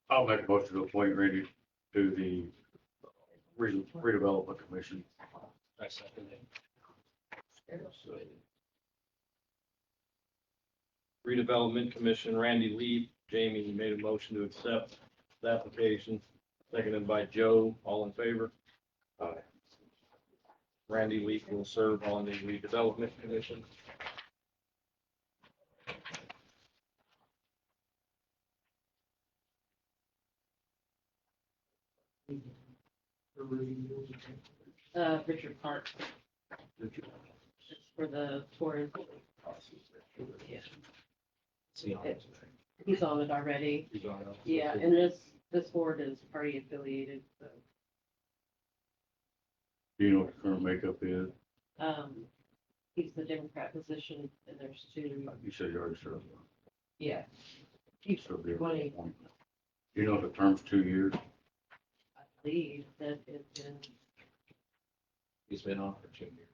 Speaker 1: I'll make a motion to appoint Randy to the redevelopment commission.
Speaker 4: I second it.
Speaker 5: Redevelopment Commission, Randy Leap. Jamie made a motion to accept the application, seconded by Joe. All in favor?
Speaker 1: Aye.
Speaker 5: Randy Leap will serve on the redevelopment commission.
Speaker 3: Richard Park. It's for the tourism. Yeah.
Speaker 4: See on it.
Speaker 3: He's on it already.
Speaker 5: He's on it.
Speaker 3: Yeah, and this board is party affiliated, so,
Speaker 1: Do you know what the current makeup is?
Speaker 3: he's the Democrat position, and there's two,
Speaker 1: You said you already served.
Speaker 3: yeah. He's
Speaker 1: So it'll be a
Speaker 3: 20,
Speaker 1: appointment. You know if the term's 2 years?
Speaker 3: I believe that it's in,
Speaker 4: He's been on for 2 years.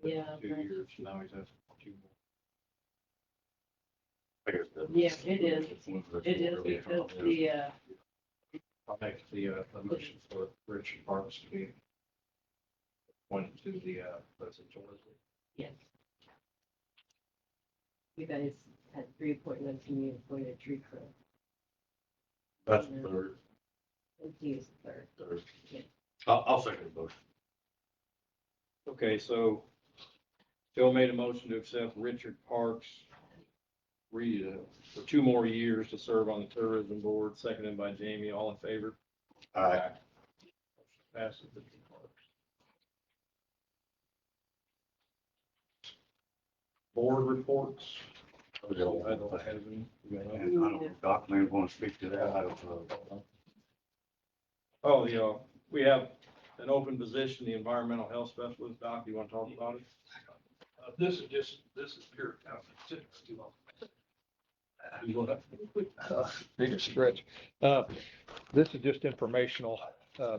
Speaker 3: Yeah,
Speaker 5: 2 years, now he's at 2 more.
Speaker 1: I guess that-
Speaker 3: yeah, it is because the,
Speaker 4: I'll make the motion for Richard Parks to be appointed to the residential tourism.
Speaker 3: yes. You guys had 3 appointments and you appointed tree crew,
Speaker 1: That's the third.
Speaker 3: and he is the third.
Speaker 1: Third.
Speaker 3: Yeah.
Speaker 1: I'll second the motion.
Speaker 5: Okay, so Joe made a motion to accept Richard Parks for 2 more years to serve on the tourism board, seconded by Jamie. All in favor?
Speaker 1: Aye.
Speaker 5: Passes. Richard Parks. Board reports. I don't have any. You got any?
Speaker 1: And I don't know if Doc may want to speak to that. I don't know.
Speaker 5: Oh, yeah, we have an open position, the environmental health specialist. Doc, you want to talk about it?
Speaker 2: This is pure. Biggest stretch. This is just informational.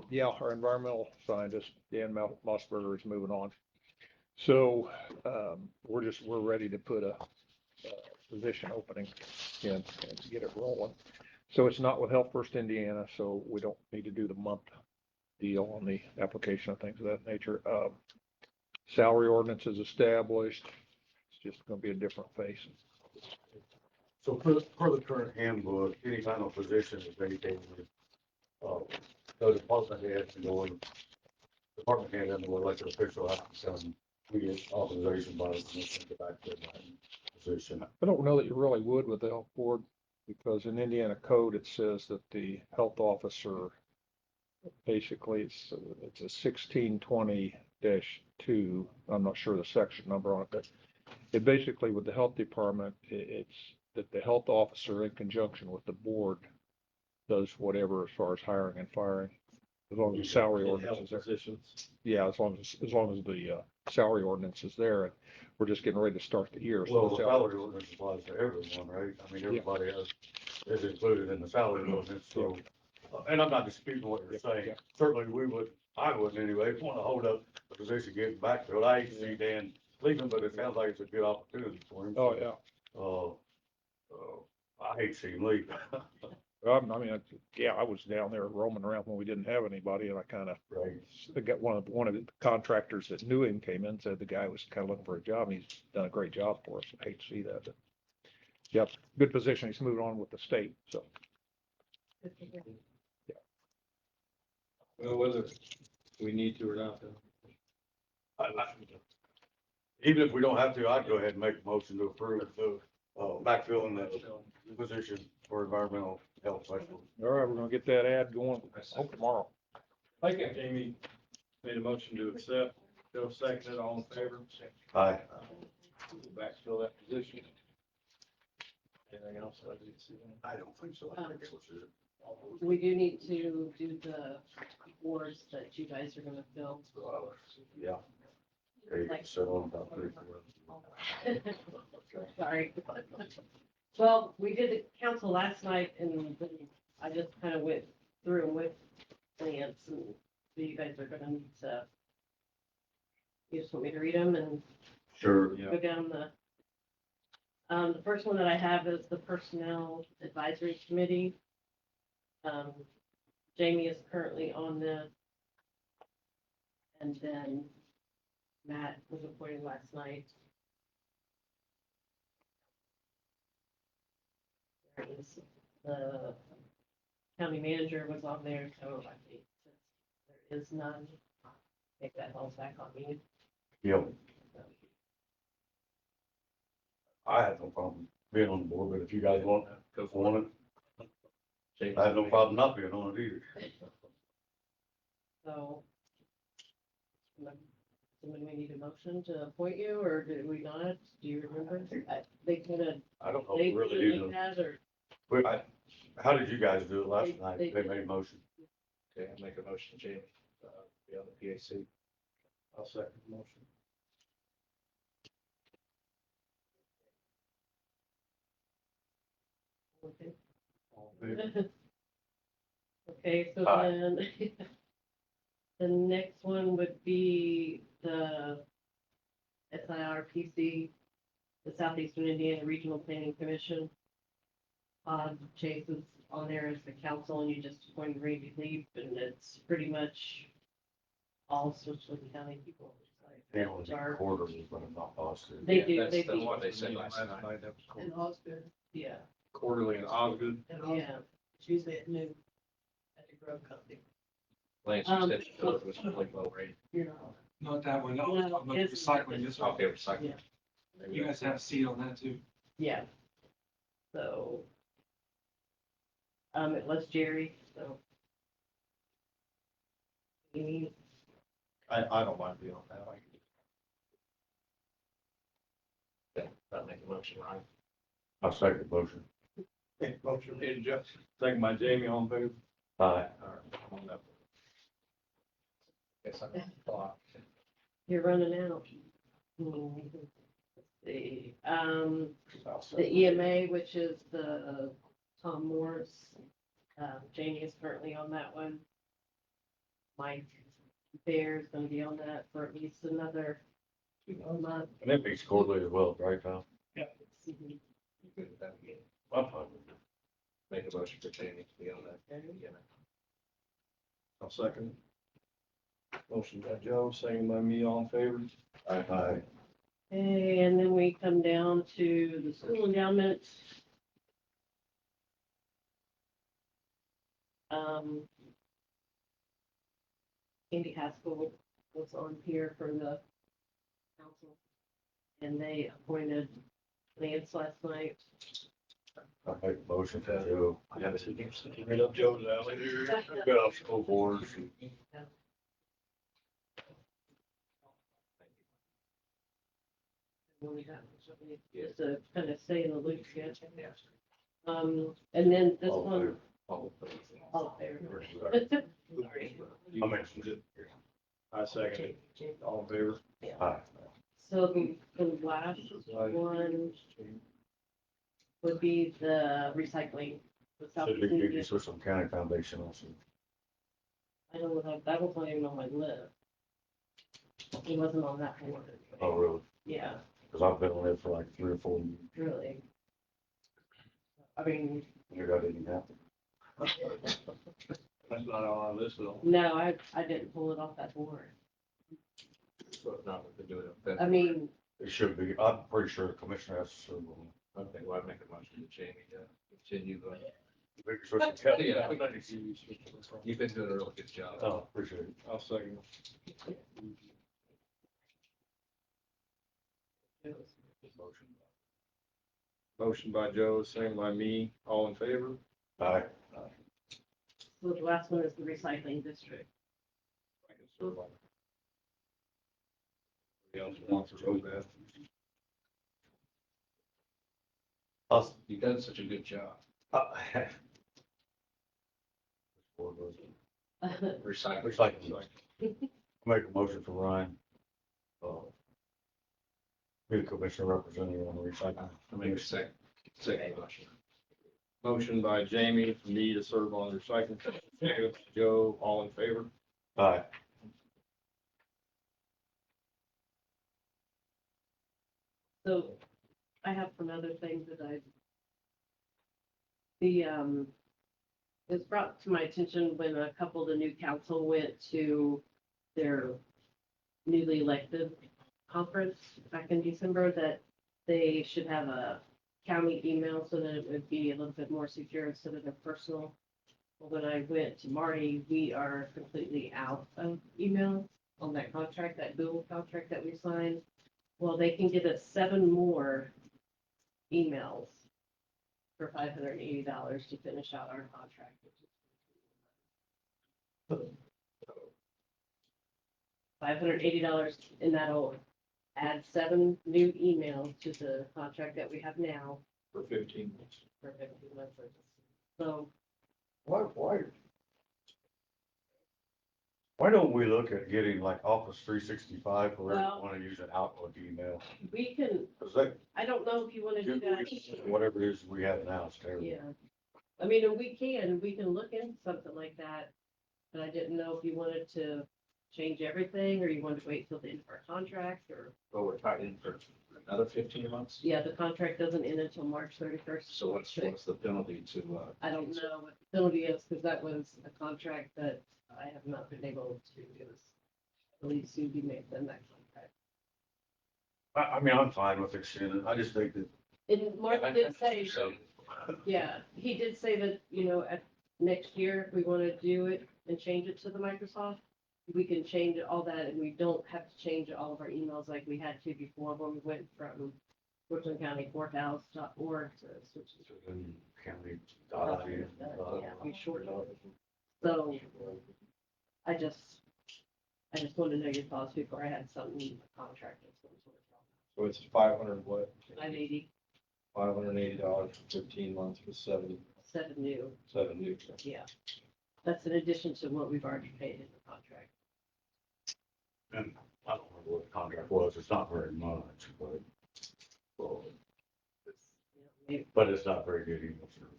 Speaker 2: Yeah, our environmental scientist, Dan Mossberger, is moving on. So, we're ready to put a position opening and to get it rolling. So it's not with Health First Indiana, so we don't need to do the month deal on the application of things of that nature. Salary ordinance is established. It's just gonna be a different face.
Speaker 1: So for the current handbook, any final position is vacated, So department heads can go in, department head and the elected official have to send, we get authorization by the commission to back to that position.
Speaker 2: I don't know that you really would with the health board, because in Indiana code, it says that the health officer, basically, it's a 1620-2. I'm not sure the section number on it, but it basically, with the health department, it's that the health officer in conjunction with the board does whatever as far as hiring and firing, as long as the salary ordinance is there.
Speaker 5: Positions.
Speaker 2: Yeah, as long as the salary ordinance is there, and we're just getting ready to start the year. so
Speaker 1: Well,
Speaker 2: the
Speaker 1: the salary ordinance applies to everyone, right? I mean, everybody is included in the salary ordinance, so. And I'm not disputing what you're saying.
Speaker 2: Yeah.
Speaker 1: Certainly, I would anyway, want to hold up the position, getting back to it. I hate to see Dan leaving, but it sounds like it's a good opportunity for him.
Speaker 2: Oh, yeah.
Speaker 1: I hate to see him leave.
Speaker 2: I mean, yeah, I was down there roaming around when we didn't have anybody, and I kind of
Speaker 1: Right.
Speaker 2: got one of the contractors that knew him came in, said the guy was kind of looking for a job, and he's done a great job for us. I hate to see that, but yep, good position. He's moving on with the state, so.
Speaker 5: Well, whether we need to or not, though.
Speaker 1: Even if we don't have to, I'd go ahead and make a motion to approve the, backfilling the position for environmental health specialist.
Speaker 2: All right, we're gonna get that ad going, hope tomorrow.
Speaker 5: Thank you. Jamie made a motion to accept. Joe seconded, all in favor?
Speaker 1: Aye.
Speaker 5: Backfill that position. Anything else?
Speaker 1: I don't think so. I think it was it.
Speaker 3: We do need to do the boards that you guys are gonna fill.
Speaker 1: Yeah. Okay, you can sit on about 3-4.
Speaker 3: Sorry. Well, we did the council last night and then I just kind of went through them with Lance and so you guys are gonna need to. You just want me to read them and
Speaker 1: Sure.
Speaker 3: go down the first one that I have is the Personnel Advisory Committee. Jamie is currently on this. And then Matt was appointed last night. There is the county manager was on there, so I think since there is none, take that all back on me.
Speaker 1: Yep. I have no problem being on the board, but if you guys want it, I have no problem not being on it either.
Speaker 3: So. Somebody we need a motion to appoint you, or did we not? Do you remember? They could have,
Speaker 1: I don't know,
Speaker 3: they
Speaker 1: if we
Speaker 3: could
Speaker 1: really
Speaker 3: have
Speaker 1: do.
Speaker 3: that, or
Speaker 1: How did you guys do it last
Speaker 3: They-
Speaker 1: night?
Speaker 3: they-
Speaker 1: They made a motion.
Speaker 4: Okay, I make a motion, Jamie, be on the PAC.
Speaker 5: I'll second the motion.
Speaker 3: okay.
Speaker 5: All in favor?
Speaker 3: Okay, so
Speaker 1: Aye.
Speaker 3: then, the next one would be the SIRPC, the Southeastern Indiana Regional Planning Commission. Chase is on there as the council, and you just appointed Randy Leap, and it's pretty much all Switzerland County people.
Speaker 1: They only do quarterly, but I'm not positive.
Speaker 3: They do,
Speaker 4: That's
Speaker 3: they
Speaker 4: the
Speaker 3: do.
Speaker 4: one they said last night.
Speaker 5: That was cool.
Speaker 6: In Osgood,
Speaker 3: Yeah,
Speaker 5: Quarterly in Osgood.
Speaker 3: yeah.
Speaker 6: it's usually at noon at the Grove Company.
Speaker 4: Lance, you said it was really low rate.
Speaker 6: You know.
Speaker 12: Not that one, no,
Speaker 3: No,
Speaker 12: I'm talking about
Speaker 3: it's-
Speaker 12: recycling, this one.
Speaker 4: Okay, recycling.
Speaker 12: You guys have a seat on that too.
Speaker 3: Yeah. So. It was Jerry, so. Amy,
Speaker 5: I don't mind being on that.
Speaker 4: That make a motion, right?
Speaker 1: I'll second the motion.
Speaker 5: Motion made, Jeff. Second by Jamie, all in favor?
Speaker 1: Aye.
Speaker 5: All right, I'm on that.
Speaker 4: Yes, I thought.
Speaker 3: you're running out. Let's see,
Speaker 1: I'll second.
Speaker 3: the EMA, which is the Tom Morris, Janie is currently on that one. Mike Bear is gonna be on that for at least another month.
Speaker 1: And it meets quarterly as well, right, Tom?
Speaker 4: You good with that? Yeah.
Speaker 1: I'm fine with it.
Speaker 4: Make a motion for Jamie to be on that. Yeah.
Speaker 5: I'll second. Motion by Joe, second by me, all in favor?
Speaker 1: Aye.
Speaker 3: Okay, and then we come down to the school endowment. Andy Haskell was on here for the council. And they appointed Lance last night.
Speaker 1: I make a motion to Joe. I gotta see him sticking right up Joe's alley here. Got off school boards.
Speaker 3: Just to kind of stay in the loop here. And then this
Speaker 1: All in
Speaker 3: one,
Speaker 1: favor?
Speaker 3: all there. Sorry.
Speaker 1: I mentioned it.
Speaker 5: I second it. All in favor?
Speaker 1: Aye.
Speaker 3: So the last one would be the recycling. The South
Speaker 1: Should be
Speaker 3: Indian-
Speaker 1: Katie Swisher County Foundation also.
Speaker 3: I don't know, that was not even on my list. It wasn't on that one.
Speaker 1: Oh, really?
Speaker 3: Yeah,
Speaker 1: Cause I've been on it for like 3 or 4 years.
Speaker 3: really. I mean,
Speaker 1: You got any now?
Speaker 5: That's not on our list at all.
Speaker 3: no, I didn't pull it off that board.
Speaker 4: So if not, we could do it.
Speaker 3: I mean,
Speaker 1: It should be. I'm pretty sure the commissioner has to serve on
Speaker 4: Okay, well, I'd make a motion to Jamie to continue the,
Speaker 1: it. Katie Swisher County.
Speaker 4: Yeah. you've been doing a really good job.
Speaker 1: Oh, appreciate it.
Speaker 5: I'll second it. Motion by Joe, second by me. All in favor?
Speaker 1: Aye.
Speaker 3: so the last one is the recycling district.
Speaker 5: I can serve on it. Anybody else wants to go that?
Speaker 1: Us.
Speaker 4: You've done such a good job. Recycling.
Speaker 1: Recycling. Make a motion for Ryan. Be the commissioner representative on the recycling.
Speaker 4: I make a second motion.
Speaker 5: Motion by Jamie, for me to serve on the recycling. Second, Joe, all in favor?
Speaker 1: Aye.
Speaker 3: So I have some other things that it was brought to my attention when a couple of the new council went to their newly elected conference back in December, that they should have a county email so that it would be a little bit more secure instead of their personal. When I went to Marty, we are completely out of email on that contract, that Google contract that we signed. Well, they can get us 7 more emails for $580 to finish out our contract. $580, and that'll add 7 new emails to the contract that we have now
Speaker 5: For 15 months.
Speaker 3: for 15 months. So
Speaker 1: Why don't we look at getting like Office 365 for
Speaker 3: Well-
Speaker 1: everyone to use an Outlook email?
Speaker 3: we can,
Speaker 1: Cause they,
Speaker 3: I don't know if you want to do that.
Speaker 1: whatever it is we have now is terrible.
Speaker 3: Yeah, I mean, and we can look into something like that, but I didn't know if you wanted to change everything, or you wanted to wait till the end of our contract, or,
Speaker 4: Well, we're tied in for another 15 months.
Speaker 3: yeah, the contract doesn't end until March 31st.
Speaker 4: So what's the penalty to,
Speaker 3: I don't know what the penalty is, because that was a contract that I have not been able to, it was, I believe Suzie made them that contract.
Speaker 1: I mean, I'm fine with extending. I just think that
Speaker 3: And Mark did say,
Speaker 4: so,
Speaker 3: yeah, he did say that, you know, at next year, if we want to do it and change it to the Microsoft, we can change all that, and we don't have to change all of our emails like we had to before when we went from Brooklyn County Courthouse.org to switch to.
Speaker 1: county.
Speaker 3: Yeah, we shortened it. So I just wanted to know your thoughts before I had something in the contract.
Speaker 5: So it's 500 what?
Speaker 3: 580,
Speaker 5: $580 for 15 months for 7
Speaker 3: new,
Speaker 5: new.
Speaker 3: yeah. That's in addition to what we've already paid in the contract.
Speaker 1: And I don't remember what the contract was. It's not very much, but, well,
Speaker 3: Maybe-
Speaker 1: but it's not very good email service.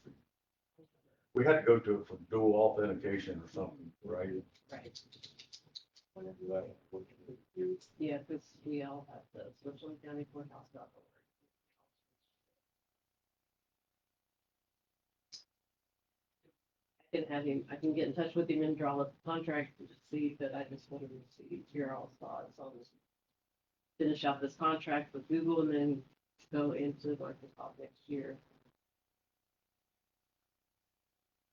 Speaker 1: We had to go to it for dual authentication or something, right?
Speaker 3: Right,
Speaker 5: Whenever that was.
Speaker 3: yeah, because we all have the Switzerland County Courthouse.org. I can get in touch with him and draw up the contract to see, but I just wanted to see your all's thoughts on this. Finish out this contract with Google and then go into Microsoft next year.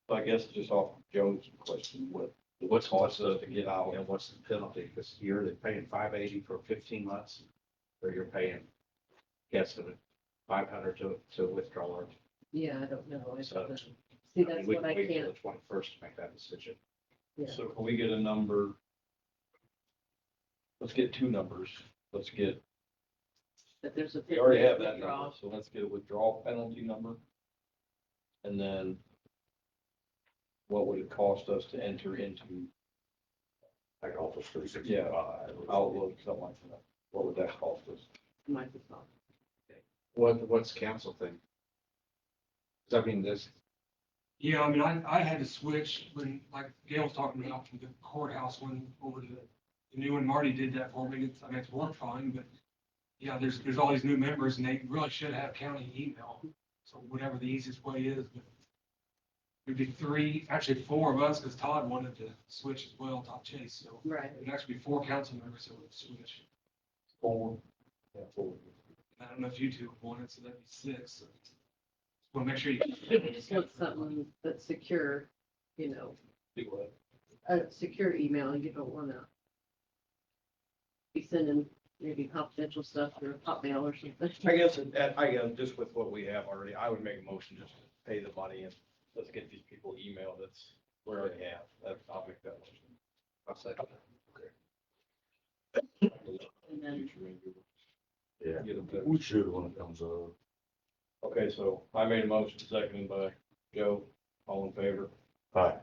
Speaker 5: So I guess just off Joe's question, what
Speaker 4: What's cost us to get out and what's the penalty? This year they're paying $580 for 15 months, or you're paying, guessing $500 to withdraw it.
Speaker 3: Yeah, I don't know. I
Speaker 4: So,
Speaker 3: don't know. See,
Speaker 4: I mean,
Speaker 3: that's
Speaker 4: we
Speaker 3: what
Speaker 4: can
Speaker 3: I
Speaker 4: wait till
Speaker 3: can't,
Speaker 4: the 21st to make that decision.
Speaker 3: yeah.
Speaker 5: So can we get a number? Let's get two numbers. Let's get,
Speaker 3: But there's a.
Speaker 5: we already have that
Speaker 3: withdrawal.
Speaker 5: number, so let's get a withdrawal penalty number. And then what would it cost us to enter into,
Speaker 1: Like Office 365.
Speaker 5: Outlook, something like that? What would that cost us?
Speaker 3: Microsoft.
Speaker 4: What's council think? 'Cause I mean, this,
Speaker 12: Yeah, I mean, I had to switch when, like Gail was talking about, from the courthouse one over to the new one. Marty did that for me. I mean, it's worked fine, but yeah, there's all these new members and they really should have county email. So whatever the easiest way is, but it'd be three, actually four of us, because Todd wanted to switch as well, Todd Chase. So
Speaker 3: Right.
Speaker 12: it'd actually be four council members that would switch.
Speaker 5: Four. Yeah, four.
Speaker 12: I don't know if you two wanted, so that'd be six. So we'll make sure you.
Speaker 3: I just want something that's secure, you know,
Speaker 5: Do what?
Speaker 3: a secure email. You don't wanna be sending maybe confidential stuff through Hotmail or something.
Speaker 5: I guess just with what we have already, I would make a motion just to pay the money and let's get these people email that's, we already have. I'll make that motion.
Speaker 4: I'll say,
Speaker 3: And then
Speaker 1: Yeah,
Speaker 5: Get a bit.
Speaker 1: we should when it comes up.
Speaker 5: Okay, so I made a motion, seconded by Joe, all in favor?
Speaker 1: Hi.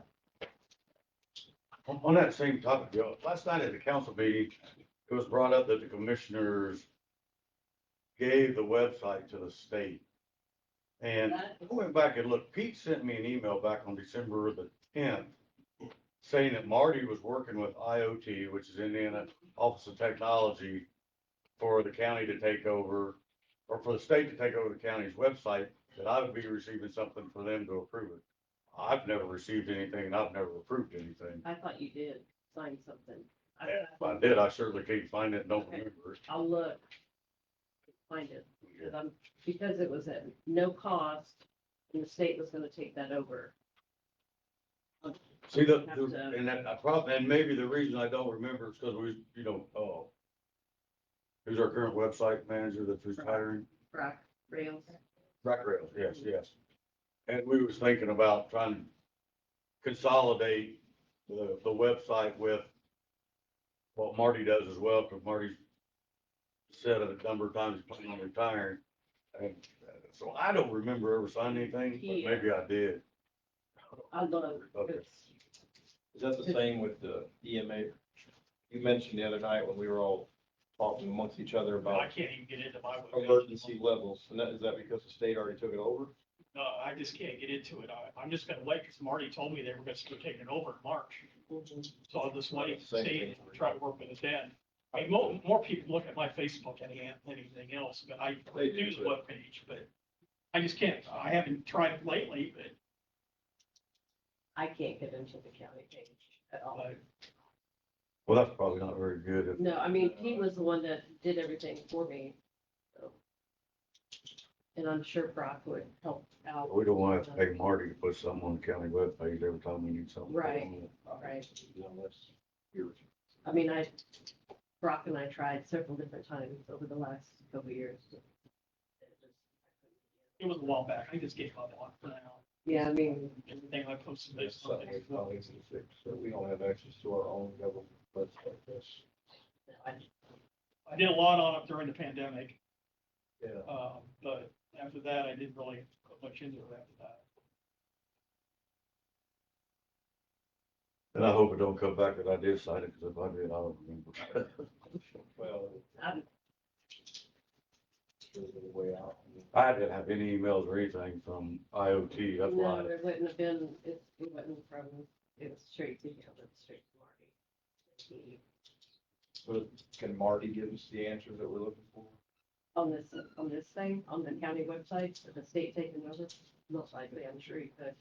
Speaker 1: On that same topic, Joe, last night at the council meeting, it was brought up that the commissioners gave the website to the state. And I went back and looked, Pete sent me an email back on December the 10th saying that Marty was working with IoT, which is Indiana Office of Technology, for the county to take over, or for the state to take over the county's website, that I would be receiving something for them to approve it. I've never received anything and I've never approved anything.
Speaker 3: I thought you did sign something.
Speaker 1: If I did, I certainly can't find it, don't
Speaker 3: Okay.
Speaker 1: remember.
Speaker 3: I'll look. Find it, because it was at no cost and the state was gonna take that over.
Speaker 1: See,
Speaker 3: Have to-
Speaker 1: and that, I probably, and maybe the reason I don't remember is because we, who's our current website manager that's retiring?
Speaker 3: Rack rails.
Speaker 1: Rack Rails, yes. And we was thinking about trying to consolidate the website with what Marty does as well, because Marty's said it a number of times he's planning on retiring. And so I don't remember ever signing anything, but maybe I did.
Speaker 3: I love
Speaker 1: Okay.
Speaker 3: it.
Speaker 5: Is that the same with the EMA? You mentioned the other night when we were all talking amongst each other
Speaker 9: I
Speaker 5: about
Speaker 9: can't even get into my.
Speaker 5: emergency levels, and is that because the state already took it over?
Speaker 9: No, I just can't get into it. I'm just gonna wait, because Marty told me they were gonna start taking it over in March. So I'll just wait,
Speaker 5: Same
Speaker 9: see,
Speaker 5: thing.
Speaker 9: and try to work with it then. I mean, more people look at my Facebook than anything else, but I
Speaker 5: They do,
Speaker 9: do the
Speaker 5: but-
Speaker 9: webpage, but I just can't, I haven't tried it lately, but
Speaker 3: I can't get into the county page at all.
Speaker 1: Well, that's probably not very good. If
Speaker 3: No, I mean, he was the one that did everything for me, so. And I'm sure Brock would help out.
Speaker 1: we don't want to have to pay Marty to put something on the county webpage every time we need something.
Speaker 3: Right. Right.
Speaker 5: Unless you're-
Speaker 3: I mean, Brock and I tried several different times over the last couple of years.
Speaker 9: it was a while back. I just gave up on it for now.
Speaker 3: Yeah, I mean,
Speaker 9: Everything I posted
Speaker 5: It's
Speaker 9: based on
Speaker 5: something we
Speaker 9: it.
Speaker 5: probably need to fix, so we don't have access to our own government website like this.
Speaker 9: I did a lot on it during the pandemic,
Speaker 5: Yeah.
Speaker 9: but after that, I didn't really put much into it after that.
Speaker 1: And I hope it don't come back that I did sign it, because if I did, I don't remember.
Speaker 5: Well,
Speaker 3: I'm-
Speaker 5: there's a way out.
Speaker 1: I didn't have any emails or anything from IoT, that's
Speaker 3: no,
Speaker 1: why.
Speaker 3: it wouldn't have been, it wasn't from, it was straight to him, it's straight to Marty.
Speaker 5: So can Marty give us the answers that we're looking for?
Speaker 3: On this thing, on the county website, with the state taking over, most likely, I'm sure you could.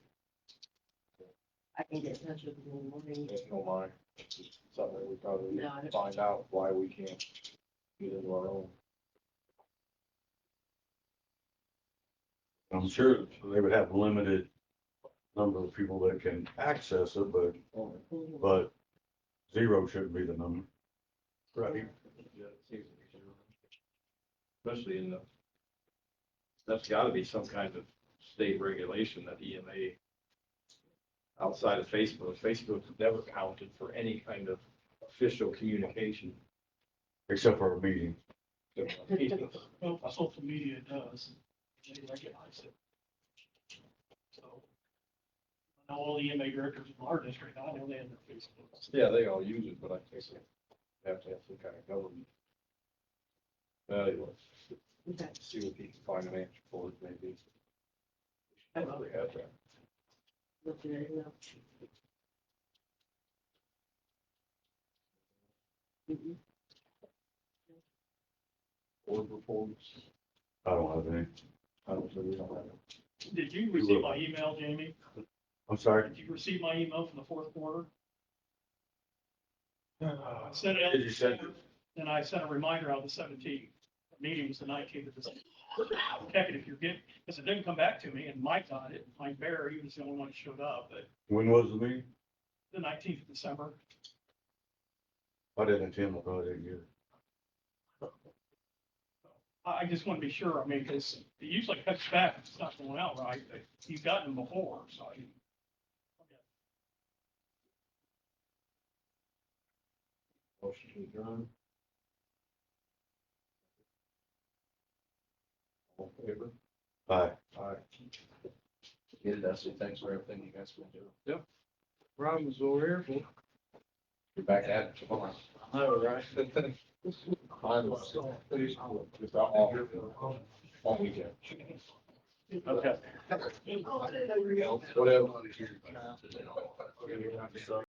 Speaker 3: I can get in touch with him in the morning.
Speaker 5: If you don't mind, it's just something that we probably need
Speaker 3: No, I
Speaker 5: to
Speaker 3: don't-
Speaker 5: find out why we can't get into our own.
Speaker 1: I'm sure they would have limited number of people that can access it, but zero shouldn't be the number.
Speaker 5: Right. Yeah, it seems to be zero. Especially in the, that's gotta be some kind of state regulation that EMA, outside of Facebook's never counted for any kind of official communication.
Speaker 1: Except for a meeting.
Speaker 9: Well, social media does, they recognize it. So, I know all the EMA directors in our district, I know they have their Facebook.
Speaker 5: Yeah, they all use it, but I guess they have to have some kind of government. Anyway,
Speaker 3: Okay.
Speaker 5: see what he can find an answer for it, maybe. I probably have that.
Speaker 3: Look at it, no. Mhm.
Speaker 5: Board reports.
Speaker 1: I don't have any.
Speaker 5: I don't think we don't have it.
Speaker 9: Did you receive my email, Jamie?
Speaker 1: I'm sorry.
Speaker 9: Did you receive my email from the fourth quarter? I sent it out.
Speaker 1: Did you send it?
Speaker 9: Then I sent a reminder out the 17th. The meeting was the 19th of December. Check it if you're getting, because it didn't come back to me, and Mike got it. Mike Bear, he was the only one that showed up, but
Speaker 1: When was the meeting?
Speaker 9: the 19th of December.
Speaker 1: I didn't attend, I probably didn't get it.
Speaker 9: I just want to be sure, I mean, because it usually cuts back if it's not going out right, but you've gotten them before, so I.
Speaker 5: Motion to adjourn. All in favor?
Speaker 1: Aye.
Speaker 5: Aye. Get it, Dusty. Thanks for everything you guys been doing.
Speaker 6: Ron was over here.
Speaker 5: You're back at it tomorrow.
Speaker 6: Oh, right.
Speaker 5: All weekend.
Speaker 6: Okay.
Speaker 5: Whatever.